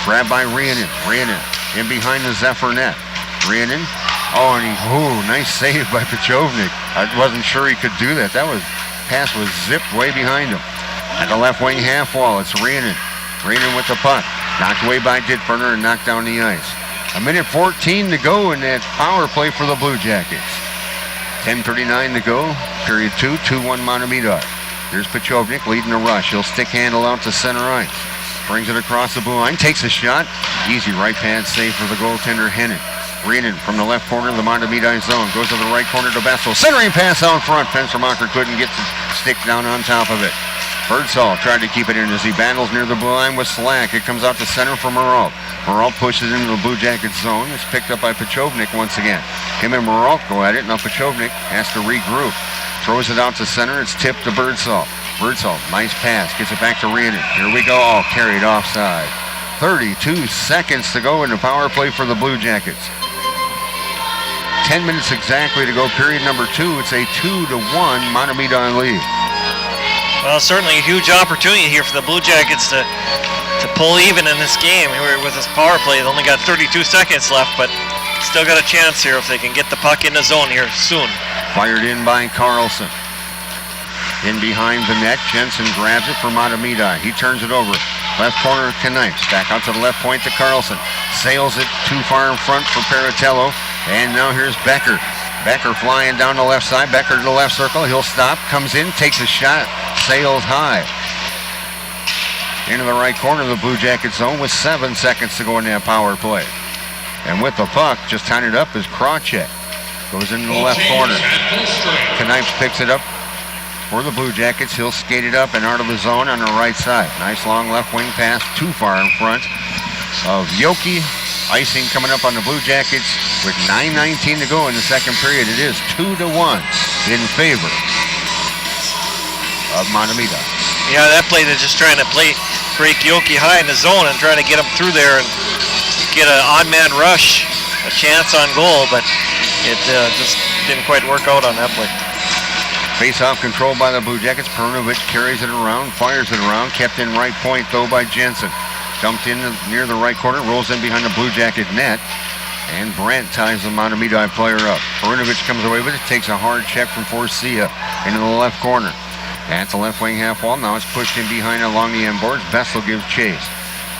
Grabbed by Rhiannon. Rhiannon in behind the Zephyr net. Rhiannon. Oh, and nice save by Pachovnik. I wasn't sure he could do that. That pass was zipped way behind him. At the left wing half wall, it's Rhiannon. Rhiannon with the puck. Knocked away by Dittberger and knocked down the ice. 1:14 to go in that power play for the Blue Jackets. 10:39 to go. Period 2, 2-1 Mahtomedi. Here's Pachovnik leading the rush. He'll stick handle out to center ice. Brings it across the blue line. Takes a shot. Easy right pad save for the goaltender Hennon. Rhiannon from the left corner of the Mahtomedi zone. Goes to the right corner to Vestal. Centering pass out front. Fenstermacher couldn't get the stick down on top of it. Birdsall tried to keep it in as he battles near the blue line with Slack. It comes out to center for Moralt. Moralt pushes into the Blue Jackets zone. It's picked up by Pachovnik once again. Him and Moralt go at it. Now Pachovnik has to regroup. Throws it out to center. It's tipped to Birdsall. Birdsall, nice pass. Gets it back to Rhiannon. Here we go. All carried offside. 32 seconds to go in the power play for the Blue Jackets. 10 minutes exactly to go, period number 2. It's a 2-1 Mahtomedi lead. Well, certainly a huge opportunity here for the Blue Jackets to pull even in this game here with this power play. They only got 32 seconds left, but still got a chance here if they can get the puck in the zone here soon. Fired in by Carlson. In behind the net, Jensen grabs it for Mahtomedi. He turns it over. Left corner, Knipes. Back out to the left point to Carlson. Sails it too far in front for Paratello. And now here's Becker. Becker flying down the left side. Becker to the left circle. He'll stop, comes in, takes a shot, sails high. Into the right corner of the Blue Jacket zone with 7 seconds to go in that power play. And with the puck, just tying it up is Krawcheck. Goes into the left corner. Knipes picks it up for the Blue Jackets. He'll skate it up and out of the zone on the right side. Nice long left wing pass, too far in front of Yoki. Icing coming up on the Blue Jackets with 9:19 to go in the second period. It is 2-1 in favor of Mahtomedi. Yeah, that play, they're just trying to break Yoki high in the zone and try to get him through there and get an odd man rush, a chance on goal, but it just didn't quite work out on that play. Face-off controlled by the Blue Jackets. Perunovic carries it around, fires it around, kept in right point though by Jensen. Dumped in near the right corner, rolls in behind the Blue Jacket net, and Brandt ties the Mahtomedi player up. Perunovic comes away with it, takes a hard check from Forcia into the left corner. At the left wing half wall, now it's pushed in behind along the end boards. Vessel gives chase.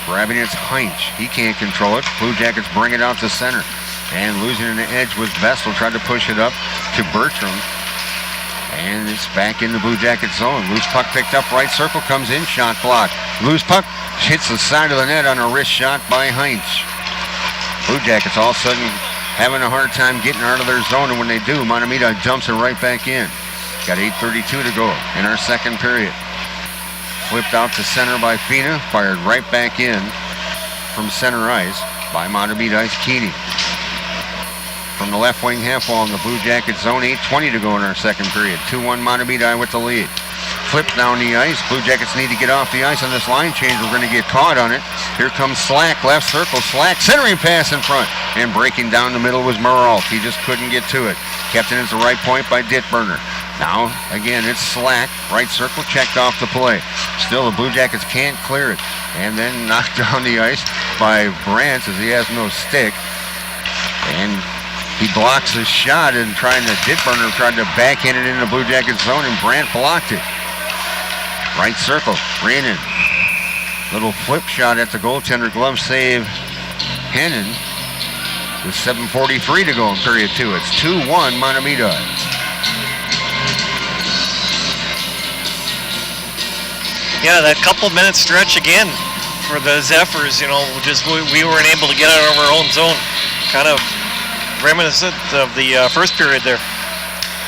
Grabbing it's Heinz. He can't control it. Blue Jackets bring it out to center. And losing an edge with Vessel, tried to push it up to Bertram. And it's back in the Blue Jacket zone. Loose puck picked up, right circle, comes in, shot blocked. Loose puck hits the side of the net on a wrist shot by Heinz. Blue Jackets all of a sudden having a hard time getting out of their zone, and when they do, Mahtomedi dumps it right back in. Got 8:32 to go in our second period. Flipped out to center by Fina, fired right back in from center ice by Mahtomedi's Keeney. From the left wing half wall in the Blue Jacket zone, 8:20 to go in our second period. 2-1 Mahtomedi with the lead. Flipped down the ice. Blue Jackets need to get off the ice on this line change. We're going to get caught on it. Here comes Slack, left circle, Slack, centering pass in front. And breaking down the middle was Meralt. He just couldn't get to it. Kept it at the right point by Dittburner. Now, again, it's Slack, right circle, checked off the play. Still, the Blue Jackets can't clear it. And then knocked down the ice by Brandt as he has no stick. And he blocks his shot, and Dittburner tried to backhand it into the Blue Jacket zone, and Brandt blocked it. Right circle, Renan. Little flip shot at the goaltender, glove save, Hennon. With 7:43 to go in period two. It's 2-1 Mahtomedi. Yeah, that couple minute stretch again for the Zephyrs, just we weren't able to get out of our own zone. Kind of reminiscent of the first period there.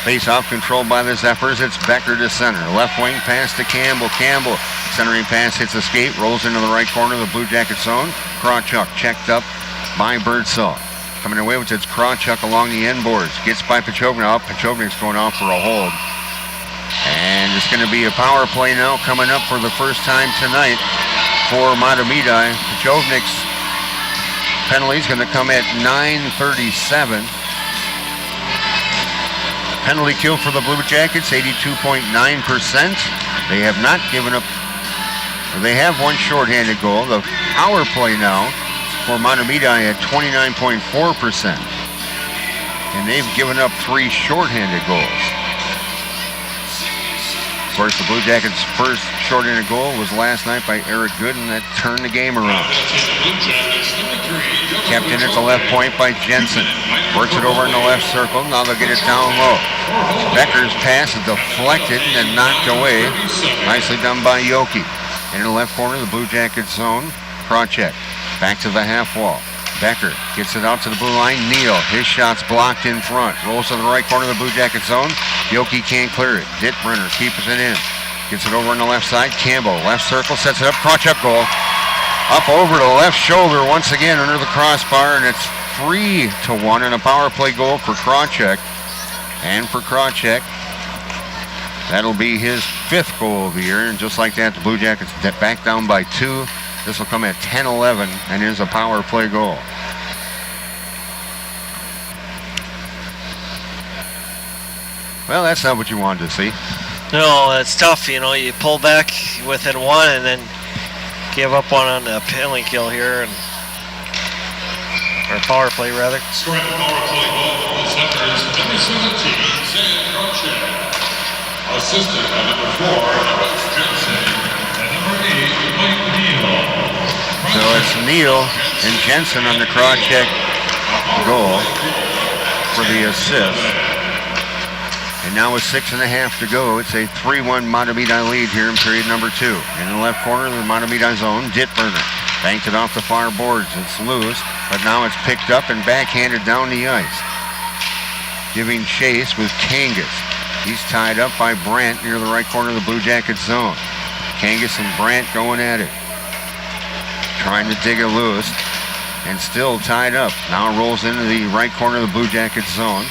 Face-off controlled by the Zephyrs. It's Becker to center. Left wing pass to Campbell. Campbell, centering pass, hits a skate, rolls into the right corner of the Blue Jacket zone. Krawcheck checked up by Birdsall. Coming away with its Krawcheck along the end boards. Gets by Pachovnik. Pachovnik's going off for a hold. And it's going to be a power play now coming up for the first time tonight for Mahtomedi. Pachovnik's penalty is going to come at 9:37. Penalty kill for the Blue Jackets, 82.9%. They have not given up. They have one shorthanded goal. The power play now for Mahtomedi at 29.4%. And they've given up 3 shorthanded goals. Of course, the Blue Jackets' first shorthanded goal was last night by Eric Gooden. That turned the game around. Kept in at the left point by Jensen. Works it over in the left circle. Now they'll get it down low. Becker's pass is deflected and knocked away. Nicely done by Yoki. In the left corner of the Blue Jackets zone, Krawcheck. Back to the half wall. Becker gets it out to the blue line. Neal, his shot's blocked in front. Rolls to the right corner of the Blue Jacket zone. Yoki can't clear it. Dittburner keeps it in. Gets it over on the left side. Campbell, left circle, sets it up. Krawcheck goal. Up over the left shoulder once again under the crossbar, and it's 3-1 and a power play goal for Krawcheck. And for Krawcheck, that'll be his 5th goal of the year. And just like that, the Blue Jackets back down by 2. This will come at 10-11 and is a power play goal. Well, that's not what you wanted to see. No, it's tough. You pull back within 1 and then give up one on the penalty kill here, or power play rather. Scoring the power play goal for the Zephyrs, number 17, Sam Krawcheck. Assisted by number 4, Alex Jensen, and number 8, Mike Neal. So it's Neal and Jensen on the Krawcheck goal. for the assist. And now with 6.5 to go, it's a 3-1 Mahtomedi lead here in period number 2. In the left corner of the Mahtomedi zone, Dittburner banked it off the far boards. It's loose, but now it's picked up and backhanded down the ice. Giving chase with Kangas. He's tied up by Brandt near the right corner of the Blue Jackets zone. Kangas and Brandt going at it. Trying to dig it loose. And still tied up. Now rolls into the right corner of the Blue Jackets zone.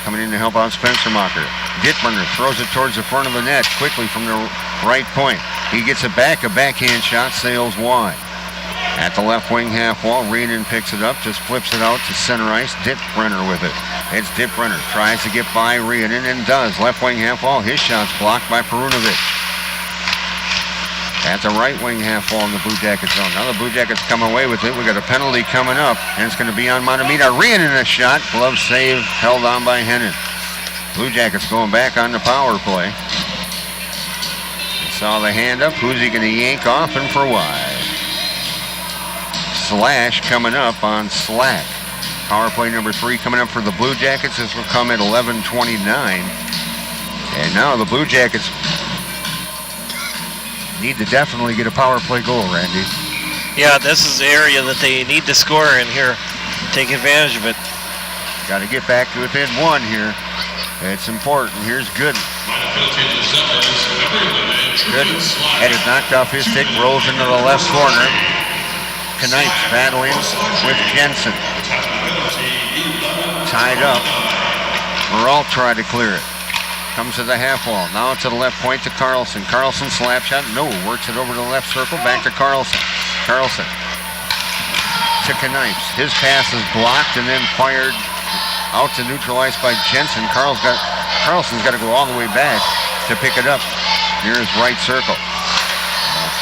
Coming in to help out Spencer Mocker. Dittburner throws it towards the front of the net quickly from the right point. He gets it back. A backhand shot sails wide. At the left wing half wall, Reenan picks it up, just flips it out to center ice. Dittburner with it. It's Dittburner. Tries to get by Reenan and does. Left wing half wall. His shot's blocked by Perunovic. At the right wing half wall in the Blue Jackets zone. Now the Blue Jackets come away with it. We got a penalty coming up, and it's going to be on Mahtomedi. Reenan a shot. Glove save. Held on by Hennon. Blue Jackets going back on the power play. You saw the hand up. Who's he going to yank off and for wide? Slash coming up on Slack. Power play number 3 coming up for the Blue Jackets. This will come at 11:29. And now the Blue Jackets need to definitely get a power play goal, Randy. Yeah, this is the area that they need to score in here. Take advantage of it. Got to get back to within 1 here. It's important. Here's Gooden. Gooden had it knocked off his stick, rolls into the left corner. Knipes battling with Jensen. Tied up. Meralt tried to clear it. Comes to the half wall. Now to the left point to Carlson. Carlson slap shot. No. Works it over to the left circle. Back to Carlson. Carlson to Knipes. His pass is blocked and then fired out to neutralize by Jensen. Carlson's got to go all the way back to pick it up near his right circle.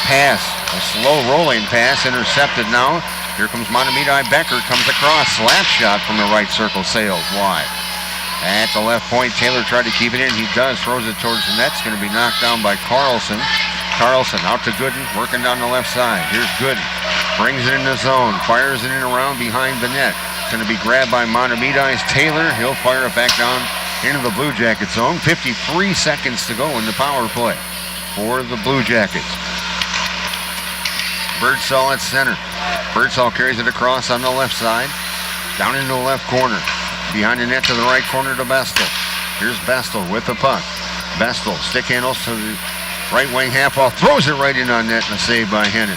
Pass. A slow rolling pass. Intercepted now. Here comes Mahtomedi. Becker comes across. Slap shot from the right circle. Sails wide. At the left point, Taylor tried to keep it in. He does. Throws it towards the net. It's going to be knocked down by Carlson. Carlson out to Gooden, working down the left side. Here's Gooden. Brings it in the zone. Fires it in around behind the net. It's going to be grabbed by Mahtomedi's Taylor. He'll fire it back down into the Blue Jackets zone. 53 seconds to go in the power play for the Blue Jackets. Birdsall at center. Birdsall carries it across on the left side. Down into the left corner. Behind the net to the right corner to Bestel. Here's Bestel with the puck. Bestel stick handles to the right wing half wall. Throws it right in on net and a save by Hennon.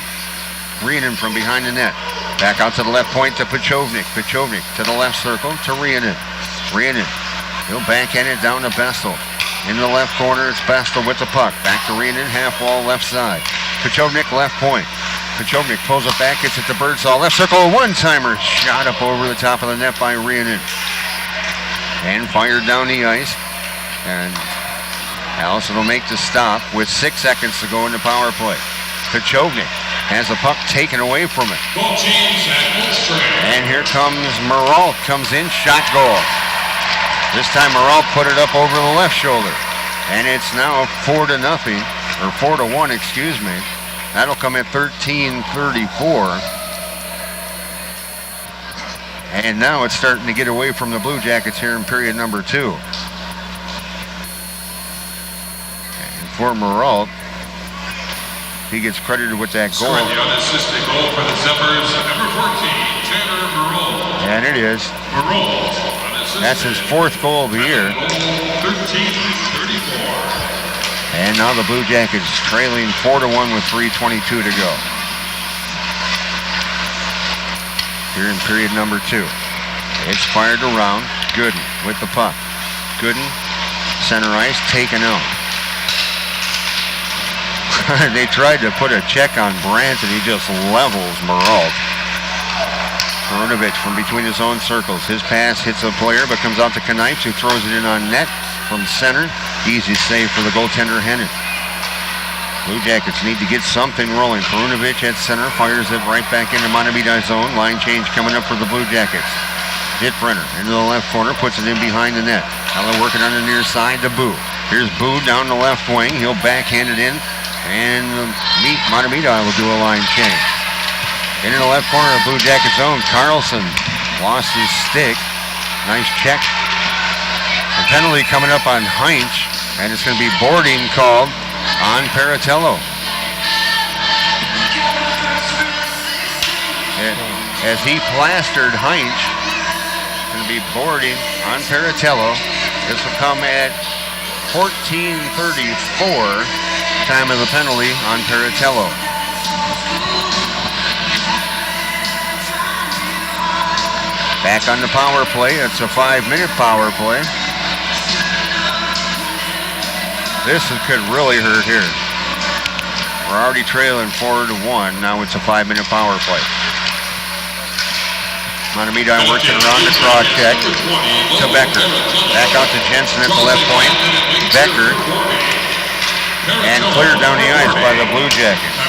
Reenan from behind the net. Back out to the left point to Pachovnik. Pachovnik to the left circle to Reenan. Reenan. He'll backhand it down to Bestel. In the left corner, it's Bestel with the puck. Back to Reenan, half wall left side. Pachovnik left point. Pachovnik pulls it back, gets it to Birdsall. Left circle, a one-timer. Shot up over the top of the net by Reenan. And fired down the ice. And Allison will make the stop with 6 seconds to go in the power play. Pachovnik has the puck taken away from it. And here comes Meralt, comes in, shot goal. This time Meralt put it up over the left shoulder. And it's now 4-0, or 4-1, excuse me. That'll come at 13:34. And now it's starting to get away from the Blue Jackets here in period number 2. And for Meralt, he gets credited with that goal. The unassisted goal for the Zephyrs, number 14, Tanner Meralt. And it is. Meralt. That's his 4th goal of the year. 13:34. And now the Blue Jackets trailing 4-1 with 3:22 to go. Here in period number 2. It's fired around. Gooden with the puck. Gooden, center ice, taken out. They tried to put a check on Brandt, and he just levels Meralt. Perunovic from between his own circles. His pass hits a player, but comes out to Knipes, who throws it in on net from center. Easy save for the goaltender, Hennon. Blue Jackets need to get something rolling. Perunovic at center fires it right back into Mahtomedi's zone. Line change coming up for the Blue Jackets. Dittburner into the left corner, puts it in behind the net. Now they're working on the near side to Boo. Here's Boo down the left wing. He'll backhand it in, and Mahtomedi will do a line change. In the left corner of Blue Jackets zone, Carlson lost his stick. Nice check. A penalty coming up on Heinz, and it's going to be boarding called on Paratello. As he plastered Heinz, going to be boarding on Paratello. This will come at 14:34, time of the penalty on Paratello. Back on the power play. It's a 5-minute power play. This could really hurt here. We're already trailing 4-1. Now it's a 5-minute power play. Mahtomedi working around the cross check to Becker. Back out to Jensen at the left point. Becker. And cleared down the ice by the Blue Jackets.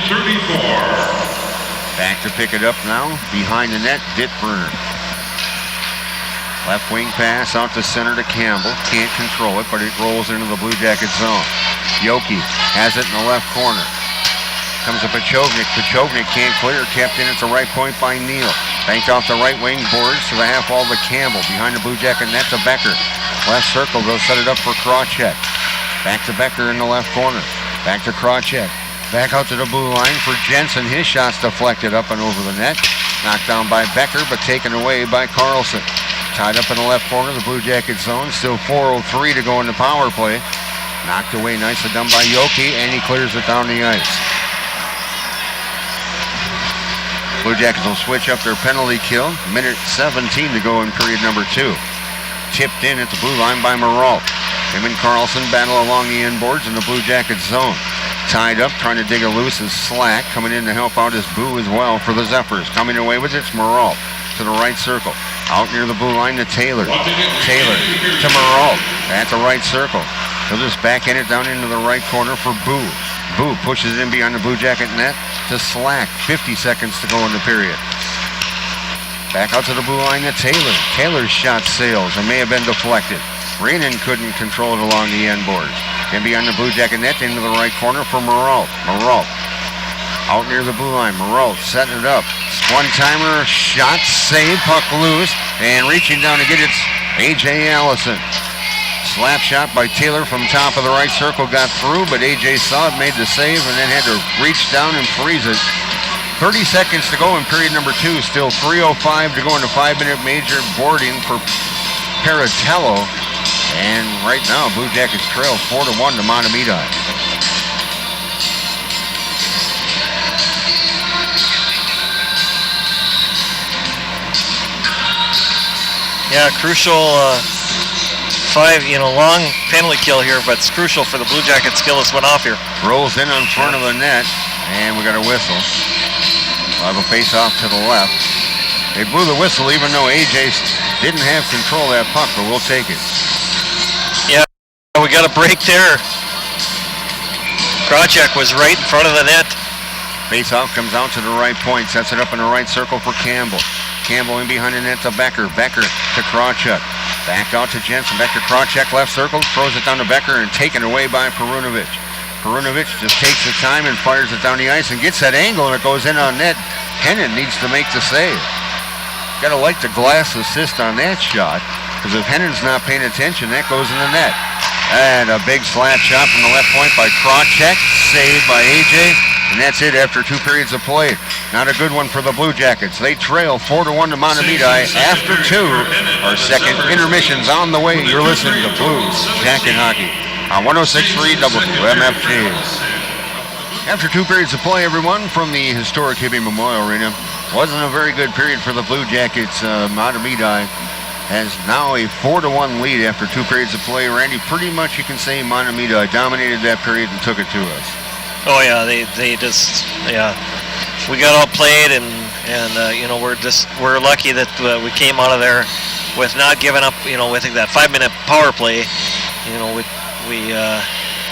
14:34. Back to pick it up now. Behind the net, Dittburn. Left wing pass out to center to Campbell. Can't control it, but it rolls into the Blue Jacket zone. Yoki has it in the left corner. Comes up Pachovnik. Pachovnik can't clear. Kept in at the right point by Neal. Banked off the right wing boards to the half wall to Campbell. Behind the Blue Jacket net to Becker. Left circle, they'll set it up for Krawcheck. Back to Becker in the left corner. Back to Krawcheck. Back out to the blue line for Jensen. His shot's deflected up and over the net. Knocked down by Becker, but taken away by Carlson. Tied up in the left corner, the Blue Jacket zone. Still 4:03 to go in the power play. Knocked away nicely done by Yoki, and he clears it down the ice. Blue Jackets will switch up their penalty kill. Minute 17 to go in period number 2. Tipped in at the blue line by Maralt. Him and Carlson battle along the end boards in the Blue Jacket zone. Tied up, trying to dig a loose is Slack. Coming in to help out is Boo as well for the Zephyrs. Coming away with it's Maralt to the right circle. Out near the blue line to Taylor. Taylor to Maralt at the right circle. He'll just back in it down into the right corner for Boo. Boo pushes it in behind the Blue Jacket net to Slack. 50 seconds to go in the period. Back out to the blue line to Taylor. Taylor's shot sails and may have been deflected. Rainin couldn't control it along the end boards. And behind the Blue Jacket net into the right corner for Maralt. Maralt out near the blue line. Maralt setting it up. One-timer, shot, save, puck loose, and reaching down to get it, A.J. Allison. Slap shot by Taylor from top of the right circle, got through, but A.J. saw it, made the save, and then had to reach down and freeze it. 30 seconds to go in period number 2. Still 3:05 to go in the 5-minute major. Boarding for Paratello. And right now, Blue Jackets trail 4-1 to Mahtomedi. Yeah, crucial long penalty kill here, but it's crucial for the Blue Jackets. Skillis went off here. Rolls in on front of the net, and we got a whistle. We'll have a face-off to the left. They blew the whistle even though AJ didn't have control of that puck, but we'll take it. Yeah, we got a break there. Krawcheck was right in front of the net. Face-off comes out to the right point, sets it up in the right circle for Campbell. Campbell in behind the net to Becker. Becker to Krawcheck. Back out to Jensen. Becker, Krawcheck left circle, throws it down to Becker and taken away by Perunovic. Perunovic just takes the time and fires it down the ice and gets that angle, and it goes in on net. Hennon needs to make the save. Got to like the glass assist on that shot, because if Hennon's not paying attention, that goes in the net. And a big slap shot from the left point by Krawcheck, saved by AJ, and that's it after 2 periods of play. Not a good one for the Blue Jackets. They trail 4-1 to Mahtomedi after 2. Our second intermission's on the way. You're listening to Blues Jacket Hockey on 106.3 WMFG. After 2 periods of play, everyone, from the historic Hibbing Memorial Arena. Wasn't a very good period for the Blue Jackets. Mahtomedi has now a 4-1 lead after 2 periods of play. Randy, pretty much you can say Mahtomedi dominated that period and took it to us. Oh yeah, they just we got outplayed and we're lucky that we came out of there with not giving up. With that 5-minute power play, we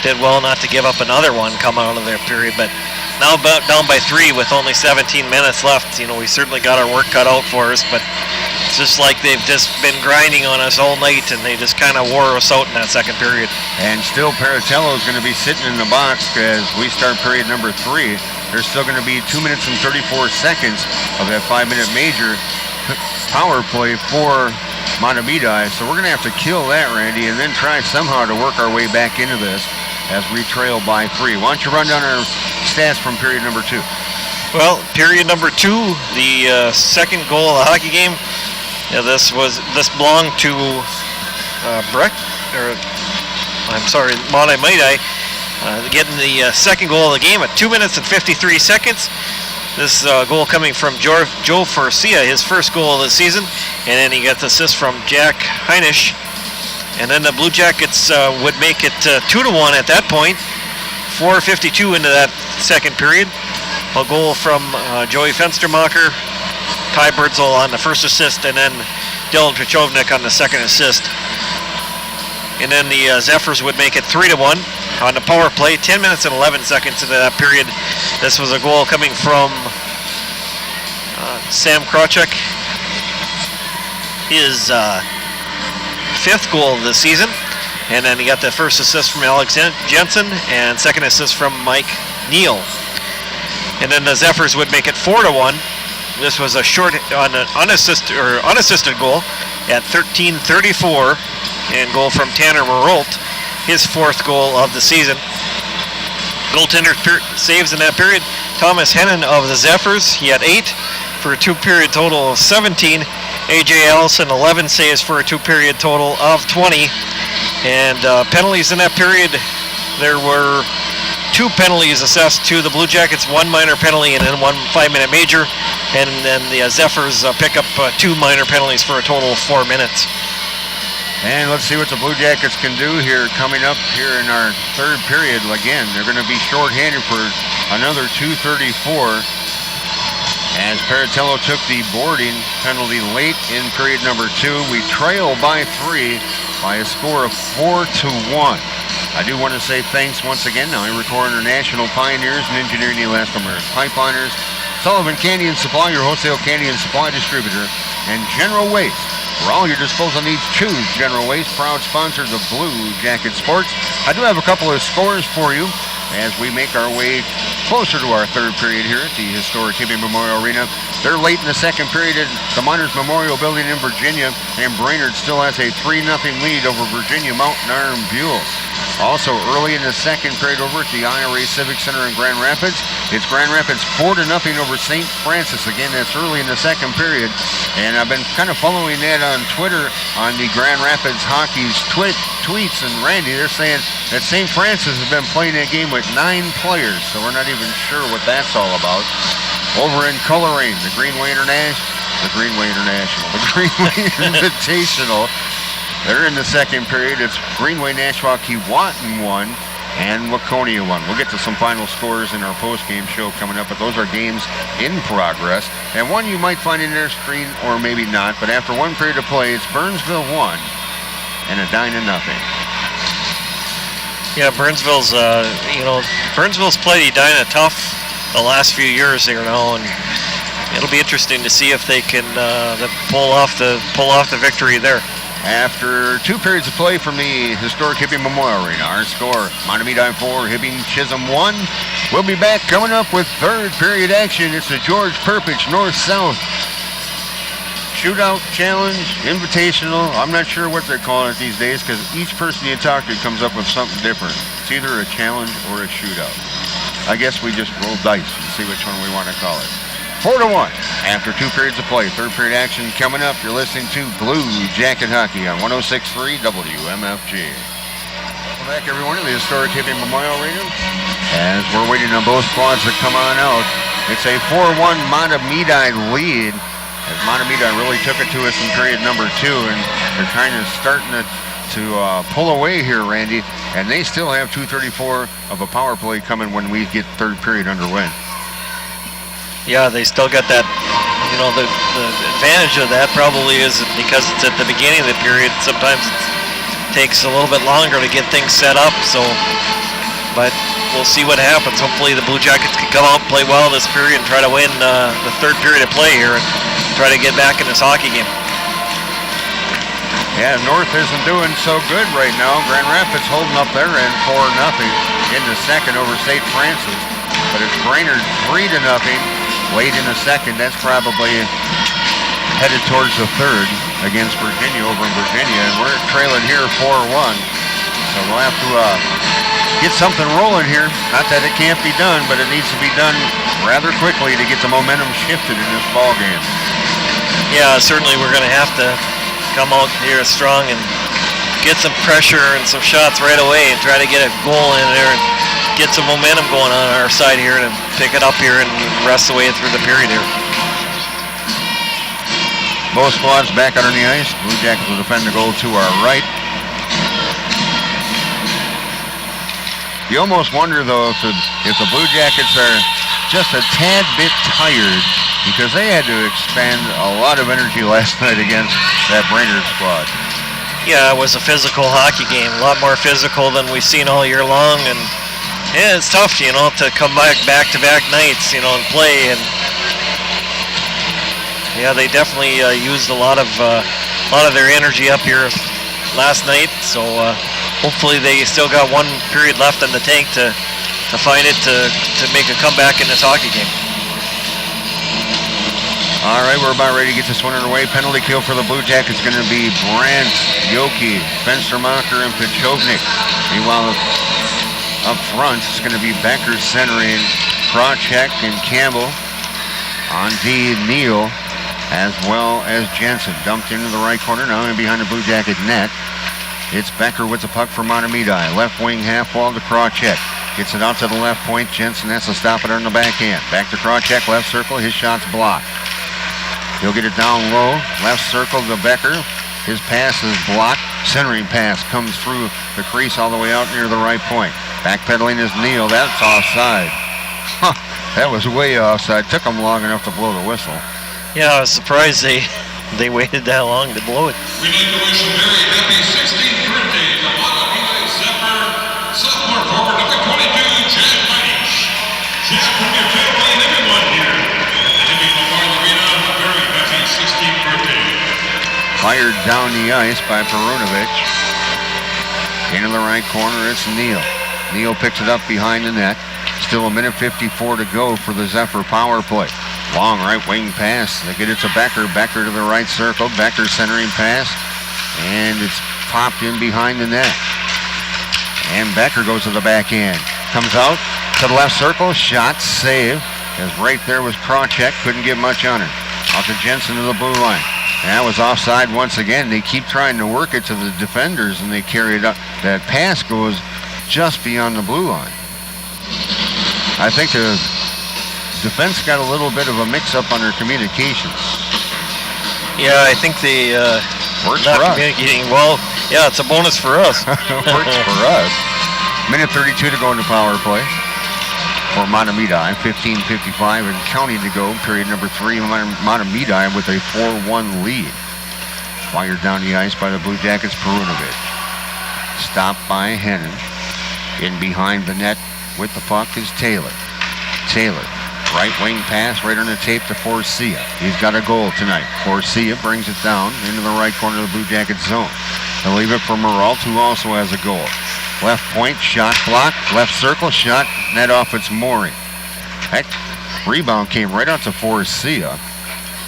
did well not to give up another one coming out of their period, but now down by 3 with only 17 minutes left. We certainly got our work cut out for us, but it's just like they've just been grinding on us all night, and they just kind of wore us out in that second period. And still Paratello is going to be sitting in the box as we start period number 3. There's still going to be 2 minutes and 34 seconds of that 5-minute major power play for Mahtomedi. So we're going to have to kill that, Randy, and then try somehow to work our way back into this as we trail by 3. Why don't you run down our stats from period number 2? Well, period number 2, the second goal of the hockey game. Yeah, this belonged to Mahtomedi, getting the second goal of the game at 2 minutes and 53 seconds. This goal coming from Joe Forcia, his first goal of the season, and then he got the assist from Jack Heinisch. And then the Blue Jackets would make it 2-1 at that point. 4:52 into that second period. A goal from Joey Fenstermacher, Ty Birdsall on the first assist, and then Dylan Trichovnik on the second assist. And then the Zephyrs would make it 3-1 on the power play. 10 minutes and 11 seconds into that period. This was a goal coming from Sam Krawczyk, his 5th goal of the season. And then he got the first assist from Alex Jensen and second assist from Mike Neal. And then the Zephyrs would make it 4-1. This was a short on an unassisted goal at 13:34, and goal from Tanner Marolt, his 4th goal of the season. Goaltender saves in that period. Thomas Hennon of the Zephyrs, he had 8 for a 2-period total of 17. AJ Allison 11 saves for a 2-period total of 20. And penalties in that period, there were 2 penalties assessed to the Blue Jackets, 1 minor penalty and then 1 5-minute major. And then the Zephyrs pick up 2 minor penalties for a total of 4 minutes. And let's see what the Blue Jackets can do here coming up here in our 3rd period. Again, they're going to be shorthanded for another 2:34 as Paratello took the boarding penalty late in period number 2. We trail by 3 by a score of 4-1. I do want to say thanks once again. Now, I record International Pioneers and Engineering Elastomers Pipeliners, Sullivan Candy and Supply, your wholesale candy and supply distributor, and General Waste. For all your disposal needs, choose General Waste, proud sponsor of the Blue Jacket Sports. I do have a couple of scores for you as we make our way closer to our 3rd period here at the historic Hibbing Memorial Arena. They're late in the 2nd period at the Miners Memorial Building in Virginia, and Brainerd still has a 3-0 lead over Virginia Mountain Iron Buell. Also early in the 2nd period over at the IRA Civic Center in Grand Rapids, it's Grand Rapids 4-0 over St. Francis. Again, that's early in the 2nd period, and I've been kind of following that on Twitter on the Grand Rapids Hockey's tweets, and Randy, they're saying that St. Francis has been playing that game with 9 players, so we're not even sure what that's all about. Over in Coleraine, the Greenway Invitational. They're in the 2nd period. It's Greenway Nashua Keewatin 1 and Laconia 1. We'll get to some final scores in our post-game show coming up, but those are games in progress. And one you might find in their screen, or maybe not, but after 1 period of play, it's Burnsville 1 and a 9-0. Yeah, Burnsville's played Edina tough the last few years here now, and it'll be interesting to see if they can pull off the victory there. After 2 periods of play from the historic Hibbing Memorial Arena, our score, Mahtomedi 4, Hibbing Chisholm 1. We'll be back coming up with 3rd period action. It's the George Perpich North-South Shootout Challenge, Invitational. I'm not sure what they're calling it these days because each person you talk to comes up with something different. It's either a challenge or a shootout. I guess we just roll dice and see which one we want to call it. 4-1 after 2 periods of play. 3rd period action coming up. You're listening to Blue Jacket Hockey on 106.3 WMFG. Welcome back, everyone, to the historic Hibbing Memorial Arena. As we're waiting on both squads to come on out, it's a 4-1 Mahtomedi lead. As Mahtomedi really took it to us in period number 2, and they're kind of starting to pull away here, Randy. And they still have 2:34 of a power play coming when we get 3rd period underway. Yeah, they still got that, the advantage of that probably is because it's at the beginning of the period. Sometimes it takes a little bit longer to get things set up, but we'll see what happens. Hopefully the Blue Jackets can come out and play well this period and try to win the 3rd period of play here and try to get back in this hockey game. Yeah, North isn't doing so good right now. Grand Rapids holding up their end 4-0 in the 2nd over St. Francis, but it's Brainerd 3-0. Late in the 2nd, that's probably headed towards the third against Virginia over in Virginia, and we're trailing here 4-1. So we'll have to get something rolling here. Not that it can't be done, but it needs to be done rather quickly to get the momentum shifted in this ball game. Yeah, certainly we're going to have to come out here strong and get some pressure and some shots right away and try to get a goal in there and get some momentum going on our side here and pick it up here and rest the way through the period here. Both squads back out on the ice. Blue Jackets will defend the goal to our right. You almost wonder, though, if the Blue Jackets are just a tad bit tired because they had to expend a lot of energy last night against that Brainerd squad. Yeah, it was a physical hockey game, a lot more physical than we've seen all year long, and yeah, it's tough, you know, to come back-to-back nights, you know, and play. And yeah, they definitely used a lot of their energy up here last night. So hopefully they still got one period left in the tank to find it to make a comeback in this hockey game. All right, we're about ready to get this one underway. Penalty kill for the Blue Jackets going to be Brandt, Yoki, Fenstermacher, and Pechovnik. Meanwhile, up front, it's going to be Becker centering Krawcheck and Campbell. On D, Neal, as well as Jensen. Dumped into the right corner, now in behind the Blue Jacket net. It's Becker with the puck for Mahtomedi. Left wing half wall to Krawcheck. Gets it out to the left point. Jensen has to stop it on the backhand. Back to Krawcheck, left circle. His shot's blocked. He'll get it down low. Left circle to Becker. His pass is blocked. Centering pass comes through the crease all the way out near the right point. Backpedaling is Neal. That's offside. Huh, that was way offside. Took them long enough to blow the whistle. Yeah, I was surprised they waited that long to blow it. We'd like to wish a very happy 16th birthday to Mahtomedi Zephyr, sophomore forward number 22, Chad Mike. Chad, from your family and everyone here at the Hibbing Memorial Arena, a very happy 16th birthday. Fired down the ice by Perunovic. Into the right corner, it's Neal. Neal picks it up behind the net. Still a minute 54 to go for the Zephyr power play. Long right wing pass. They get it to Becker. Becker to the right circle. Becker centering pass. And it's popped in behind the net. And Becker goes to the backhand. Comes out to the left circle. Shot, save. As right there was Krawcheck. Couldn't get much on her. Out to Jensen to the blue line. And that was offside once again. They keep trying to work it to the defenders and they carry it up. That pass goes just beyond the blue line. I think the defense got a little bit of a mix-up on their communications. Yeah, I think they Works not for us. communicating well. Yeah, it's a bonus for us. Works for us. Minute 32 to go in the power play for Mahtomedi. 15:55 and counting to go. Period number 3. Mahtomedi with a 4-1 lead. Fired down the ice by the Blue Jackets. Perunovic. Stopped by Hennon. In behind the net with the puck is Taylor. Taylor. Right wing pass right on the tape to Forcia. He's got a goal tonight. Forcia brings it down into the right corner of the Blue Jackets zone. They'll leave it for Maralt, who also has a goal. Left point, shot blocked. Left circle, shot, net off its mooring. That rebound came right out to Forcia.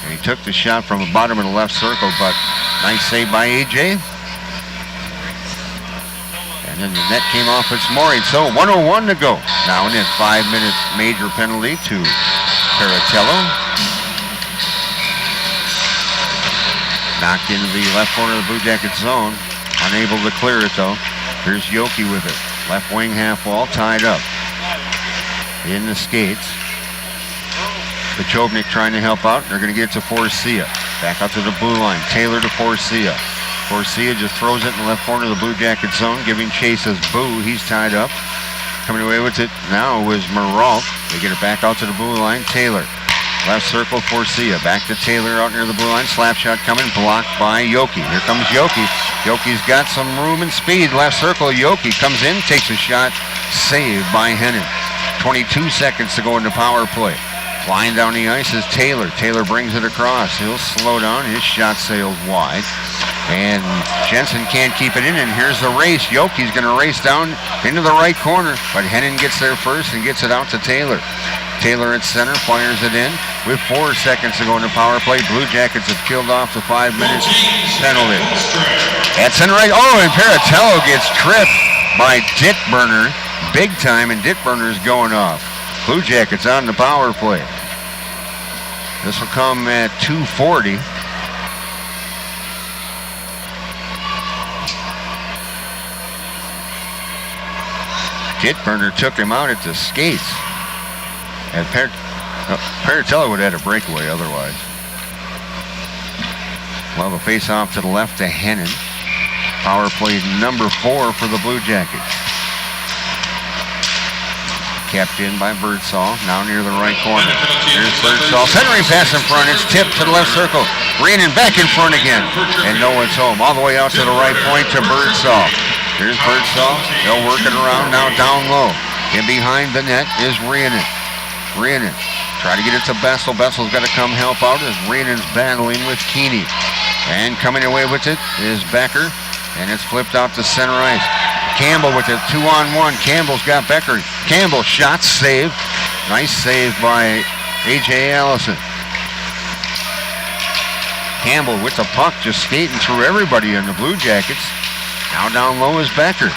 And he took the shot from the bottom of the left circle, but nice save by AJ. And then the net came off its mooring. So 1:01 to go. Now and then 5-minute major penalty to Paratello. Knocked into the left corner of the Blue Jackets zone. Unable to clear it though. Here's Yoki with it. Left wing half wall tied up. In the skates. Pechovnik trying to help out. They're going to get it to Forcia. Back out to the blue line. Taylor to Forcia. Forcia just throws it in the left corner of the Blue Jacket zone, giving chase as Boo. He's tied up. Coming away with it now was Maralt. They get it back out to the blue line. Taylor. Left circle, Forcia. Back to Taylor out near the blue line. Slap shot coming, blocked by Yoki. Here comes Yoki. Yoki's got some room and speed. Left circle, Yoki comes in, takes a shot. Saved by Hennon. 22 seconds to go into power play. Flying down the ice is Taylor. Taylor brings it across. He'll slow down. His shot sails wide. And Jensen can't keep it in, and here's the race. Yoki's going to race down into the right corner, but Hennon gets there first and gets it out to Taylor. Taylor at center, fires it in with 4 seconds to go in the power play. Blue Jackets have killed off the 5-minute penalty. At center right, oh, and Paratello gets tripped by Dittburner, big time, and Dittburner's going off. Blue Jackets on the power play. This will come at 2:40. Dittburner took him out at the skates. And Paratello would have had a breakaway otherwise. We'll have a face-off to the left to Hennon. Power play number 4 for the Blue Jackets. Kept in by Birdsall, now near the right corner. Here's Birdsall, centering pass in front, it's tipped to the left circle. Reenan back in front again, and no one's home. All the way out to the right point to Birdsall. Here's Birdsall, they'll work it around, now down low. In behind the net is Reenan. Reenan, try to get it to Bessel. Bessel's got to come help out as Reenan's battling with Keeney. And coming away with it is Becker, and it's flipped out to center ice. Campbell with it, 2-on-1. Campbell's got Becker. Campbell shot, save. Nice save by A.J. Allison. Campbell with the puck, just skating through everybody in the Blue Jackets. Now down low is Becker.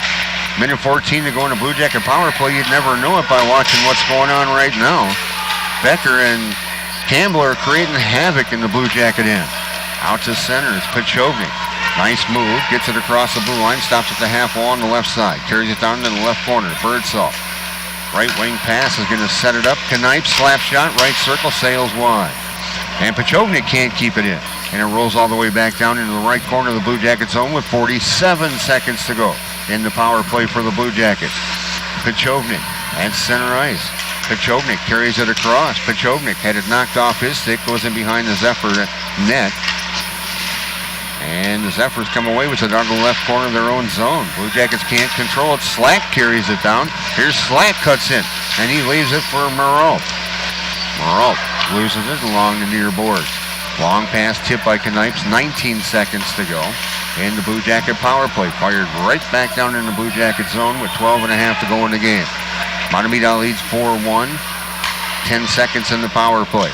Minute 14 to go in the Blue Jacket power play. You'd never know it by watching what's going on right now. Becker and Campbell are creating havoc in the Blue Jacket end. Out to center is Pachovnik. Nice move, gets it across the blue line, stops at the half wall on the left side, carries it down to the left corner. Birdsall. Right wing pass is going to set it up. Knipe, slap shot, right circle, sails wide. And Pachovnik can't keep it in. And it rolls all the way back down into the right corner of the Blue Jackets zone with 47 seconds to go in the power play for the Blue Jackets. Pachovnik at center ice. Pachovnik carries it across. Pachovnik had it knocked off his stick, goes in behind the Zephyr net. And the Zephyrs come away with it out of the left corner of their own zone. Blue Jackets can't control it. Slack carries it down. Here's Slack, cuts in, and he leaves it for Moreau. Moreau loses it along the near boards. Long pass tipped by Knipes, 19 seconds to go. And the Blue Jacket power play fired right back down in the Blue Jacket zone with 12 and a half to go in the game. Mahtomedi leads 4-1, 10 seconds in the power play.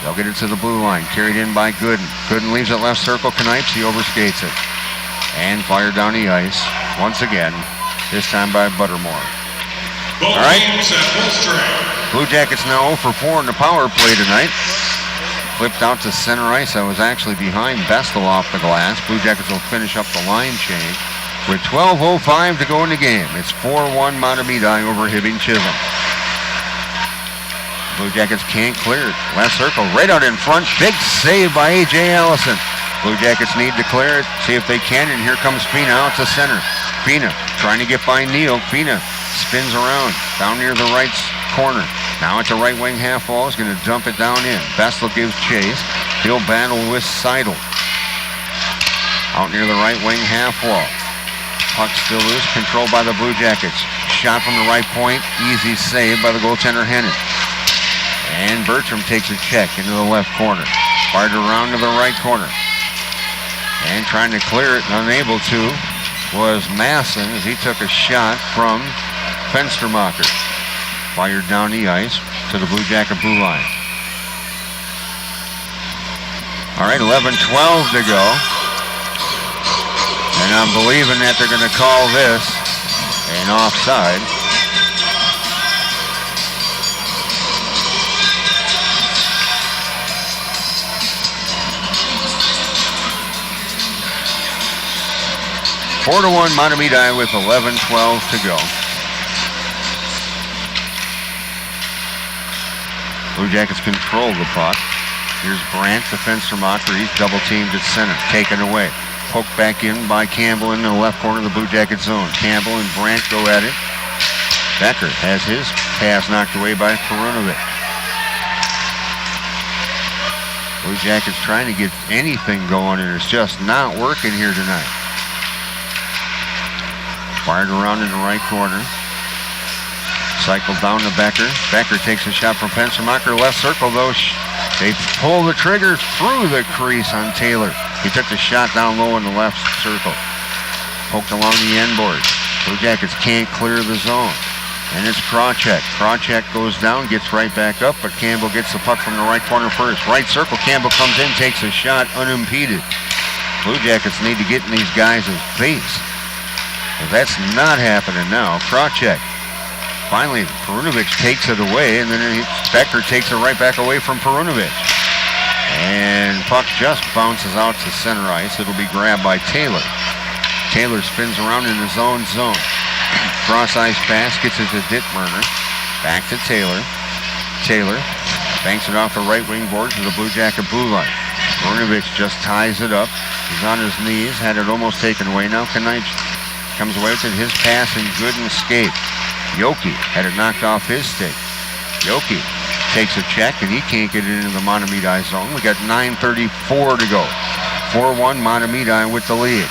They'll get it to the blue line, carried in by Gooden. Gooden leaves it left circle, Knipes, he overskates it. And fired down the ice, once again, this time by Buttermore. All right, Blue Jackets now 0 for 4 in the power play tonight. Flipped out to center ice. I was actually behind Bestel off the glass. Blue Jackets will finish up the line change with 12:05 to go in the game. It's 4-1 Mahtomedi over Hibbing Chisholm. Blue Jackets can't clear it. Left circle, right out in front. Big save by A.J. Allison. Blue Jackets need to clear it, see if they can, and here comes Fina out to center. Fina trying to get by Neal. Fina spins around, down near the right corner. Now at the right wing half wall, is going to dump it down in. Bestel gives chase. He'll battle with Seidel. Out near the right wing half wall. Puck still loose, controlled by the Blue Jackets. Shot from the right point, easy save by the goaltender Hennon. And Bertram takes a check into the left corner. Fired around to the right corner. And trying to clear it, unable to, was Masson as he took a shot from Fenstermacher. Fired down the ice to the Blue Jacket blue line. All right, 11-12 to go. And I'm believing that they're going to call this an offside. Four to 1 Mahtomedi with 11-12 to go. Blue Jackets control the puck. Here's Brandt, the Fenstermacher. He's double teamed at center, taken away. Poked back in by Campbell in the left corner of the Blue Jacket zone. Campbell and Brandt go at it. Becker has his pass knocked away by Perunovic. Blue Jackets trying to get anything going, and it's just not working here tonight. Fired around in the right corner. Cycled down to Becker. Becker takes a shot from Fenstermacher. Left circle, though. They pull the trigger through the crease on Taylor. He took the shot down low in the left circle. Poked along the end boards. Blue Jackets can't clear the zone. And it's Krawcheck. Krawcheck goes down, gets right back up, but Campbell gets the puck from the right corner first. Right circle, Campbell comes in, takes a shot unimpeded. Blue Jackets need to get in these guys' face. But that's not happening now. Krawcheck. Finally, Perunovic takes it away, and then Becker takes it right back away from Perunovic. And puck just bounces out to center ice. It'll be grabbed by Taylor. Taylor spins around in his own zone. Cross ice pass, gets it to Dittmerner. Back to Taylor. Taylor banks it off the right wing board to the Blue Jacket blue line. Perunovic just ties it up. He's on his knees, had it almost taken away. Now Knight comes away with it. His pass and good and skate. Yoki had it knocked off his stick. Yoki takes a check, and he can't get it into the Mahtomedi zone. We got 9:34 to go. 4-1 Mahtomedi with the lead.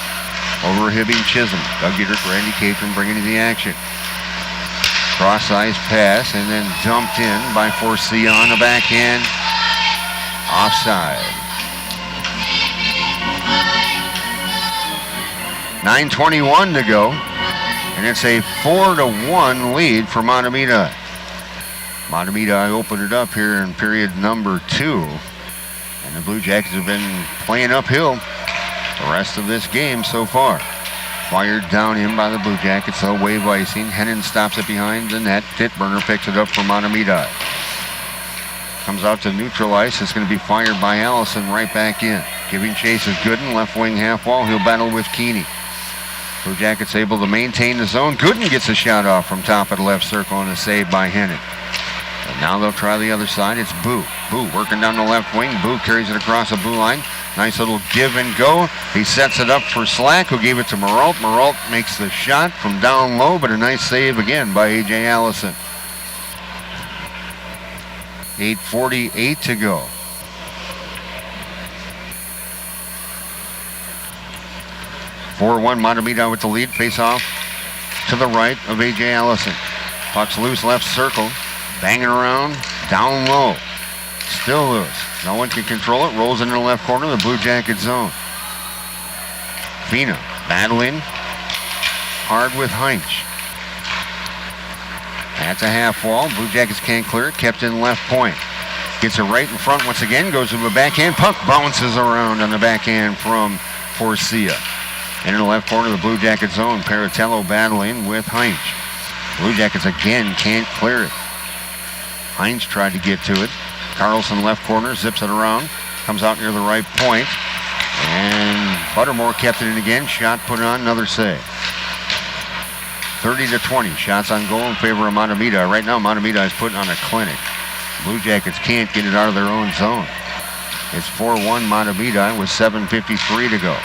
Over Hibbing Chisholm. Doug Dietrich, Randy Catron bringing the action. Cross ice pass, and then dumped in by Forcia on the backhand. Offside. 9:21 to go. And it's a 4-1 lead for Mahtomedi. Mahtomedi opened it up here in period number 2. And the Blue Jackets have been playing uphill the rest of this game so far. Fired down in by the Blue Jackets. They'll wave icing. Hennon stops it behind the net. Dittmerner picks it up for Mahtomedi. Comes out to neutral ice. It's going to be fired by Allison right back in. Giving chase is Gooden. Left wing half wall. He'll battle with Keeney. Blue Jackets able to maintain the zone. Gooden gets a shot off from top of the left circle and a save by Hennon. And now they'll try the other side. It's Boo. Boo working down the left wing. Boo carries it across the blue line. Nice little give and go. He sets it up for Slack, who gave it to Maralt. Maralt makes the shot from down low, but a nice save again by A.J. Allison. 8:48 to go. (4-1) Mahtomedi with the lead. Face off to the right of A.J. Allison. Puck's loose left circle. Banging around. Down low. Still loose. No one can control it. Rolls into the left corner of the Blue Jacket zone. Fina battling hard with Heinz. That's a half wall. Blue Jackets can't clear it. Kept in left point. Gets it right in front once again. Goes to the backhand. Puck bounces around on the backhand from Forcia. Into the left corner of the Blue Jacket zone. Paratello battling with Heinz. Blue Jackets again can't clear it. Heinz tried to get to it. Carlson left corner, zips it around, comes out near the right point, and Buttermore kept it in again. Shot put on, another save. 30-20, shots on goal in favor of Mahtomedi. Right now, Mahtomedi is putting on a clinic. Blue Jackets can't get it out of their own zone. It's 4-1 Mahtomedi with 7:53 to go.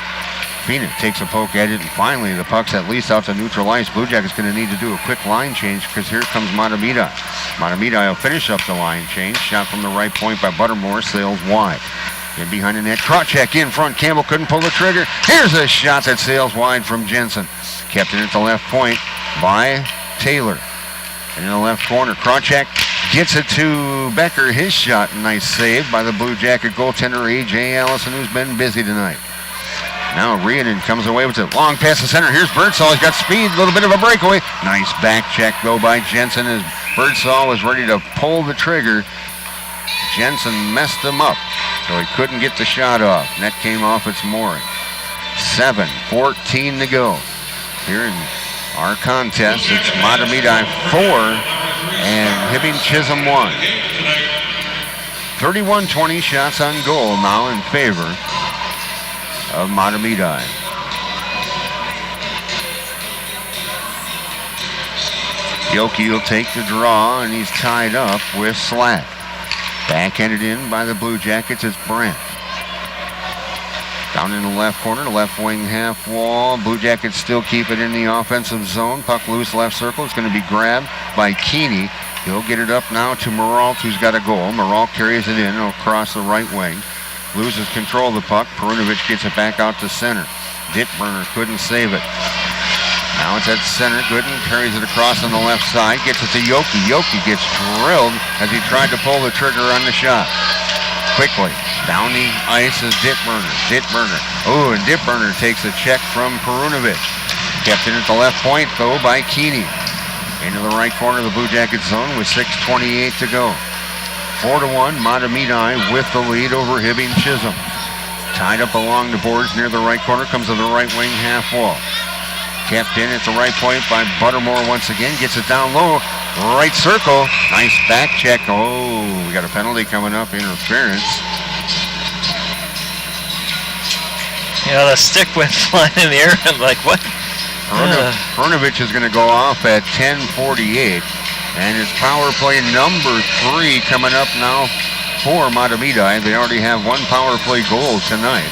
Fina takes a poke at it, and finally the puck's at least out to neutral ice. Blue Jackets going to need to do a quick line change because here comes Mahtomedi. Mahtomedi will finish up the line change. Shot from the right point by Buttermore, sails wide. In behind the net, Krawcheck in front. Campbell couldn't pull the trigger. Here's a shot that sails wide from Jensen. Kept it at the left point by Taylor. And in the left corner, Krawcheck gets it to Becker. His shot, nice save by the Blue Jacket goaltender A.J. Allison, who's been busy tonight. Now Rianen comes away with it. Long pass to center. Here's Birdsall. He's got speed. A little bit of a breakaway. Nice back check, though, by Jensen as Birdsall was ready to pull the trigger. Jensen messed him up, so he couldn't get the shot off. Net came off its mooring. 7:14 to go. Here in our contest, it's Mahtomedi 4 and Hibbing Chisholm 1. 31-20 shots on goal now in favor of Mahtomedi. Yoki will take the draw, and he's tied up with Slack. Backhanded in by the Blue Jackets, it's Brandt. Down in the left corner, the left wing half wall. Blue Jackets still keep it in the offensive zone. Puck loose left circle. It's going to be grabbed by Keeney. He'll get it up now to Maralt, who's got a goal. Maralt carries it in across the right wing. Loses control of the puck. Perunovic gets it back out to center. Dittmerner couldn't save it. Now it's at center. Gooden carries it across on the left side. Gets it to Yoki. Yoki gets drilled as he tried to pull the trigger on the shot. Quickly. Down the ice is Dittmerner. Dittmerner. Oh, and Dittmerner takes a check from Perunovic. Kept it at the left point, though, by Keeney. Into the right corner of the Blue Jackets zone with 6:28 to go. 4-1, Mahtomedi with the lead over Hibbing Chisholm. Tied up along the boards near the right corner, comes to the right wing half wall. Kept in at the right point by Buttermore once again, gets it down low, right circle, nice back check. Oh, we got a penalty coming up, interference. Yeah, the stick went flying in the air. I'm like, what? Hrunovich is going to go off at 10:48, and it's power play number 3 coming up now for Mahtomedi. They already have one power play goal tonight.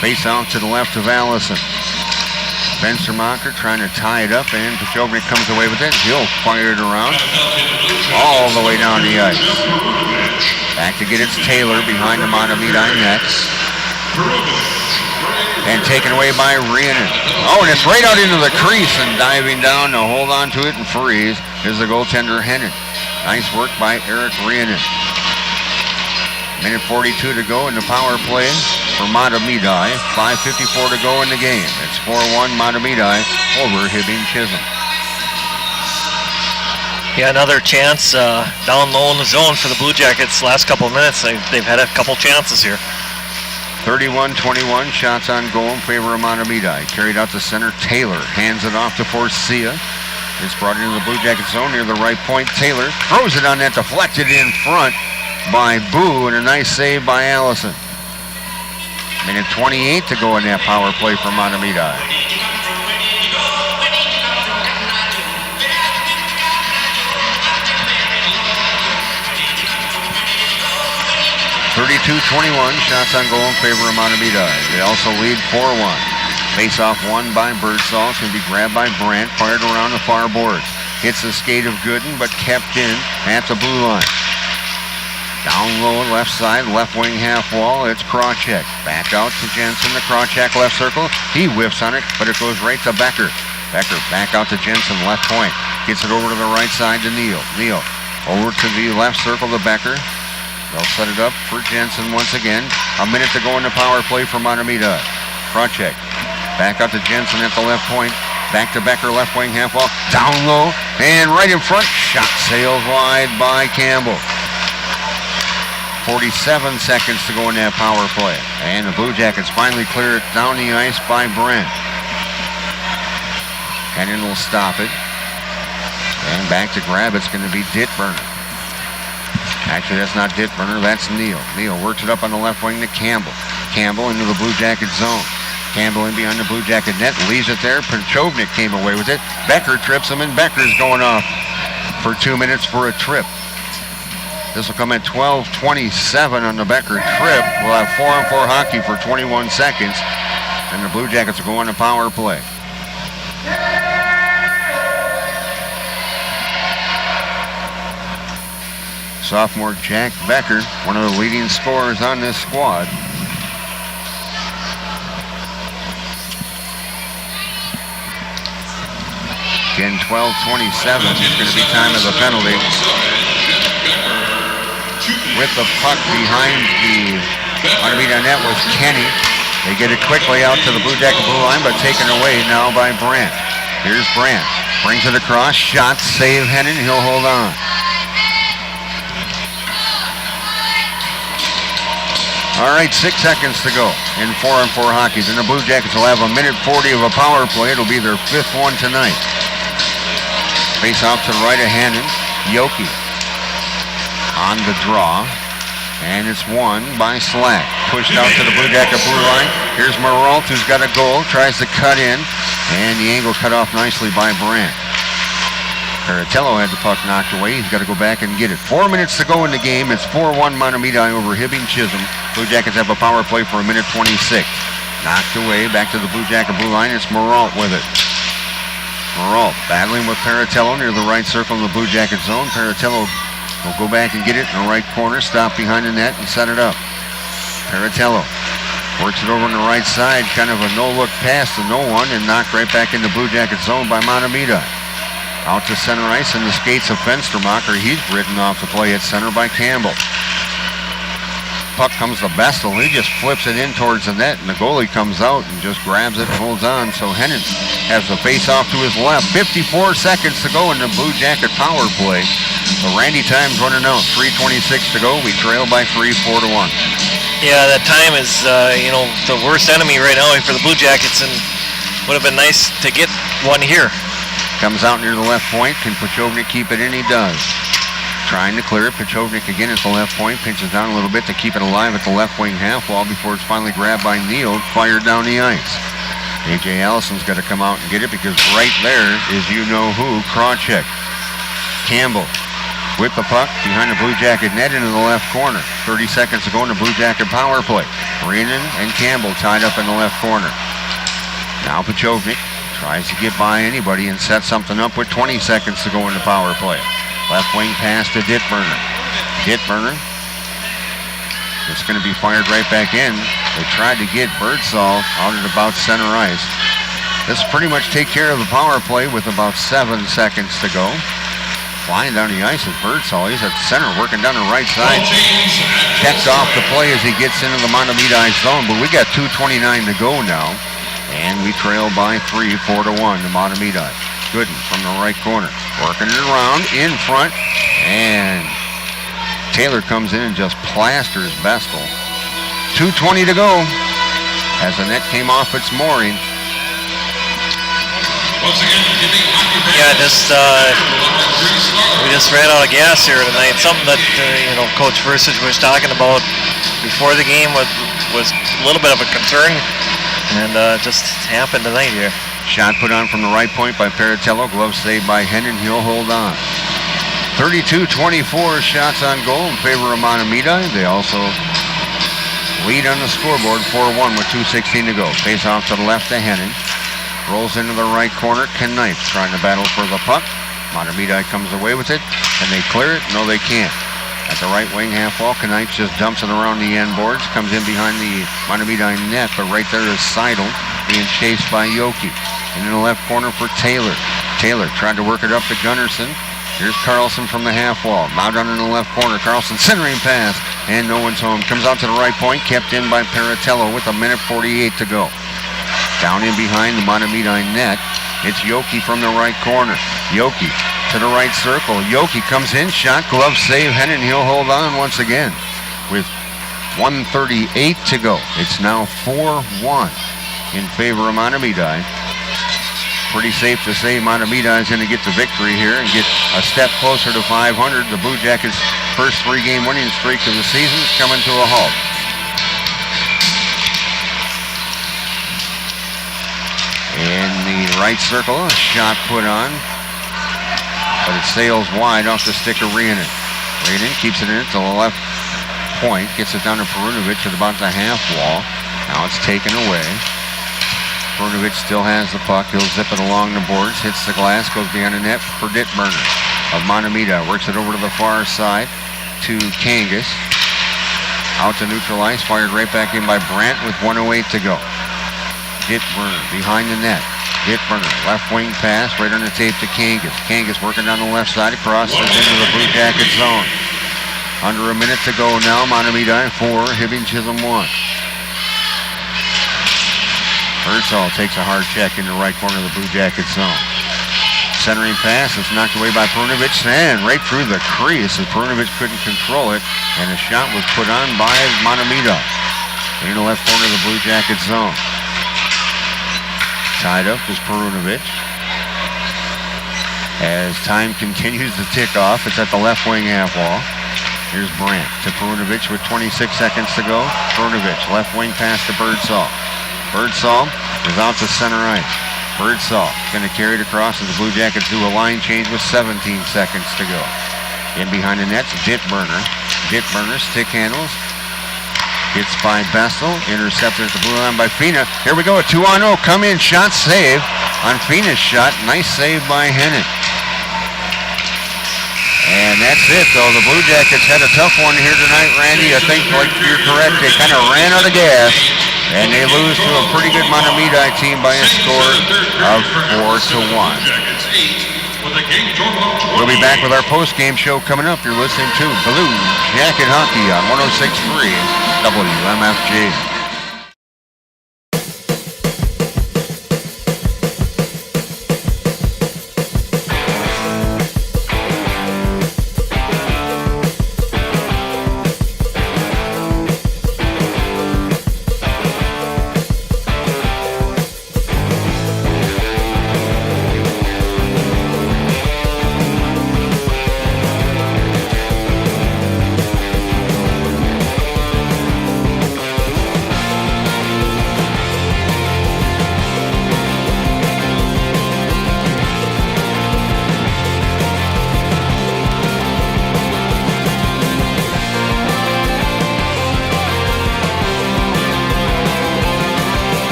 Face out to the left of Allison. Fenstermacher trying to tie it up, and Pachovnik comes away with it. He'll fire it around all the way down the ice. Back to get it's Taylor behind the Mahtomedi net. And taken away by Rhiannon. Oh, and it's right out into the crease, and diving down to hold on to it and freeze is the goaltender Hennon. Nice work by Eric Rhiannon. Minute 42 to go in the power play for Mahtomedi. 5:54 to go in the game. It's 4-1 Mahtomedi over Hibbing Chisholm. Yeah, another chance down low in the zone for the Blue Jackets. Last couple of minutes, they've had a couple chances here. 31-21, shots on goal in favor of Mahtomedi. Carried out to center, Taylor hands it off to Forcia. It's brought into the Blue Jacket zone near the right point. Taylor throws it on net, deflected in front by Boo, and a nice save by Allison. Minute 28 to go in that power play for Mahtomedi. 32-21, shots on goal in favor of Mahtomedi. They also lead 4-1. Face-off won by Birdsall. It's going to be grabbed by Brandt, fired around the far boards. Hits the skate of Gooden, but kept in at the blue line. Down low, left side, left wing half wall. It's Krawcheck. Back out to Jensen, the Krawcheck left circle. He whiffs on it, but it goes right to Becker. Becker back out to Jensen, left point. Gets it over to the right side to Neal. Neal over to the left circle to Becker. They'll set it up for Jensen once again. A minute to go in the power play for Mahtomedi. Krawcheck back out to Jensen at the left point. Back to Becker, left wing half wall. Down low and right in front. Shot sailed wide by Campbell. 47 seconds to go in that power play. And the Blue Jackets finally clear it down the ice by Brent. Hennon will stop it. And back to grab, it's going to be Dittburner. Actually, that's not Dittburner, that's Neal. Neal works it up on the left wing to Campbell. Campbell into the Blue Jacket zone. Campbell in behind the Blue Jacket net, leaves it there. Pachovnik came away with it. Becker trips him, and Becker's going off for 2 minutes for a trip. This will come at 12:27 on the Becker trip. We'll have 4-on-4 hockey for 21 seconds, and the Blue Jackets will go on the power play. Sophomore Jack Becker, one of the leading scorers on this squad. Again, 12:27. It's going to be time of the penalty. With the puck behind the Mahtomedi net was Kenny. They get it quickly out to the Blue Jacket blue line, but taken away now by Brandt. Here's Brandt. Brings it across. Shot. Save Hennon. He'll hold on. All right, 6 seconds to go in 4-on-4 hockey. Then the Blue Jackets will have a minute 40 of a power play. It'll be their 5th one tonight. Face off to the right of Hennon. Yoki on the draw. And it's won by Slack. Pushed out to the Blue Jacket blue line. Here's Maralt, who's got a goal. Tries to cut in. And the angle cut off nicely by Brandt. Paratello had the puck knocked away. He's got to go back and get it. 4 minutes to go in the game. It's 4-1 Mahtomedi over Hibbing Chisholm. Blue Jackets have a power play for a minute 26. Knocked away. Back to the Blue Jacket blue line. It's Maralt with it. Maralt battling with Paratello near the right circle in the Blue Jacket zone. Paratello will go back and get it in the right corner. Stop behind the net and set it up. Paratello works it over on the right side. Kind of a no-look pass to no one and knocked right back in the Blue Jacket zone by Mahtomedi. Out to center ice in the skates of Fenstermacher. He's written off the play at center by Campbell. puck comes to Bestel. He just flips it in towards the net, and the goalie comes out and just grabs it and holds on. So Hennon has the face-off to his left. 54 seconds to go in the Blue Jacket power play. So Randy time's running out. 3:26 to go. We trail by 3, 4-1. Yeah, that time is, the worst enemy right now for the Blue Jackets, and would have been nice to get one here. Comes out near the left point. Can Pachovnik keep it in? He does. Trying to clear it. Pachovnik again at the left point. Pinches down a little bit to keep it alive at the left wing half wall before it's finally grabbed by Neal. Fired down the ice. A.J. Allison's got to come out and get it because right there is you-know-who, Krawcheck. Campbell with the puck behind the Blue Jacket net into the left corner. 30 seconds to go in the Blue Jacket power play. Reenan and Campbell tied up in the left corner. Now Pachovnik tries to get by anybody and set something up with 20 seconds to go in the power play. Left wing pass to Dittburner. Dittburner. It's going to be fired right back in. They tried to get Birdsall out at about center ice. This pretty much take care of the power play with about 7 seconds to go. Flying down the ice is Birdsall. He's at center, working down the right side. Checks off the play as he gets into the Mahtomedi zone, but we got 2:29 to go now. And we trail by 3, 4-1 to Mahtomedi. Gooden from the right corner. Working it around in front. And Taylor comes in and just plasters Bestel. 2:20 to go as the net came off its mooring. Yeah, we just ran out of gas here tonight. Something that Coach Versich was talking about before the game was a little bit of a concern, and just happened tonight here. Shot put on from the right point by Paratello. Glove saved by Hennon. He'll hold on. 32-24 shots on goal in favor of Mahtomedi. They also lead on the scoreboard 4-1 with 2:16 to go. Face off to the left to Hennon. Rolls into the right corner. Knife trying to battle for the puck. Mahtomedi comes away with it. Can they clear it? No, they can't. At the right wing half wall, Knife just dumps it around the end boards. Comes in behind the Mahtomedi net, but right there is Seidel being chased by Yoki. And in the left corner for Taylor. Taylor tried to work it up to Gunnarsson. Here's Carlson from the half wall. Now down in the left corner. Carlson centering pass. And no one's home. Comes out to the right point. Kept in by Paratello with 1:48 to go. Down in behind the Mahtomedi net. It's Yoki from the right corner. Yoki to the right circle. Yoki comes in. Shot. Glove save. Hennon. He'll hold on once again. With 1:38 to go. It's now 4-1 in favor of Mahtomedi. Pretty safe to say Mahtomedi is going to get the victory here and get a step closer to 500. The Blue Jackets' first 3-game winning streak of the season is coming to a halt. In the right circle, a shot put on, but it sails wide off the stick of Reenan. Reenan keeps it in to the left point, gets it down to Perunovic at about the half wall. Now it's taken away. Perunovic still has the puck. He'll zip it along the boards, hits the glass, goes behind the net for Dittburner of Mahtomedi. Works it over to the far side to Kangas. Out to neutral ice, fired right back in by Brandt with 1:08 to go. Dittburner behind the net. Dittburner, left wing pass, right on the tape to Kangas. Kangas working down the left side, crosses into the Blue Jacket zone. Under a minute to go now. Mahtomedi 4, Hibbing Chisholm 1. Birdsall takes a hard check in the right corner of the Blue Jacket zone. Centering pass is knocked away by Perunovic and right through the crease as Perunovic couldn't control it, and a shot was put on by Mahtomedi in the left corner of the Blue Jacket zone. Tied up is Perunovic. As time continues to tick off, it's at the left wing half wall. Here's Brandt to Perunovic with 26 seconds to go. Perunovic, left wing pass to Birdsall. Birdsall is out to center ice. Birdsall going to carry it across as the Blue Jackets do a line change with 17 seconds to go. In behind the nets, Dittburner. Dittburner, stick handles. Gets by Bestel. Intercepted at the blue line by Fina. Here we go, a 2-on-0. Come in, shot save on Fina's shot. Nice save by Hennon. And that's it, though. The Blue Jackets had a tough one here tonight, Randy. I think, like you're correct, they kind of ran out of gas. And they lose to a pretty good Mahtomedi team by a score of 4-1. with a game total of 20. We'll be back with our post-game show coming up. You're listening to Blue Jacket Hockey on 106.3 WMFG.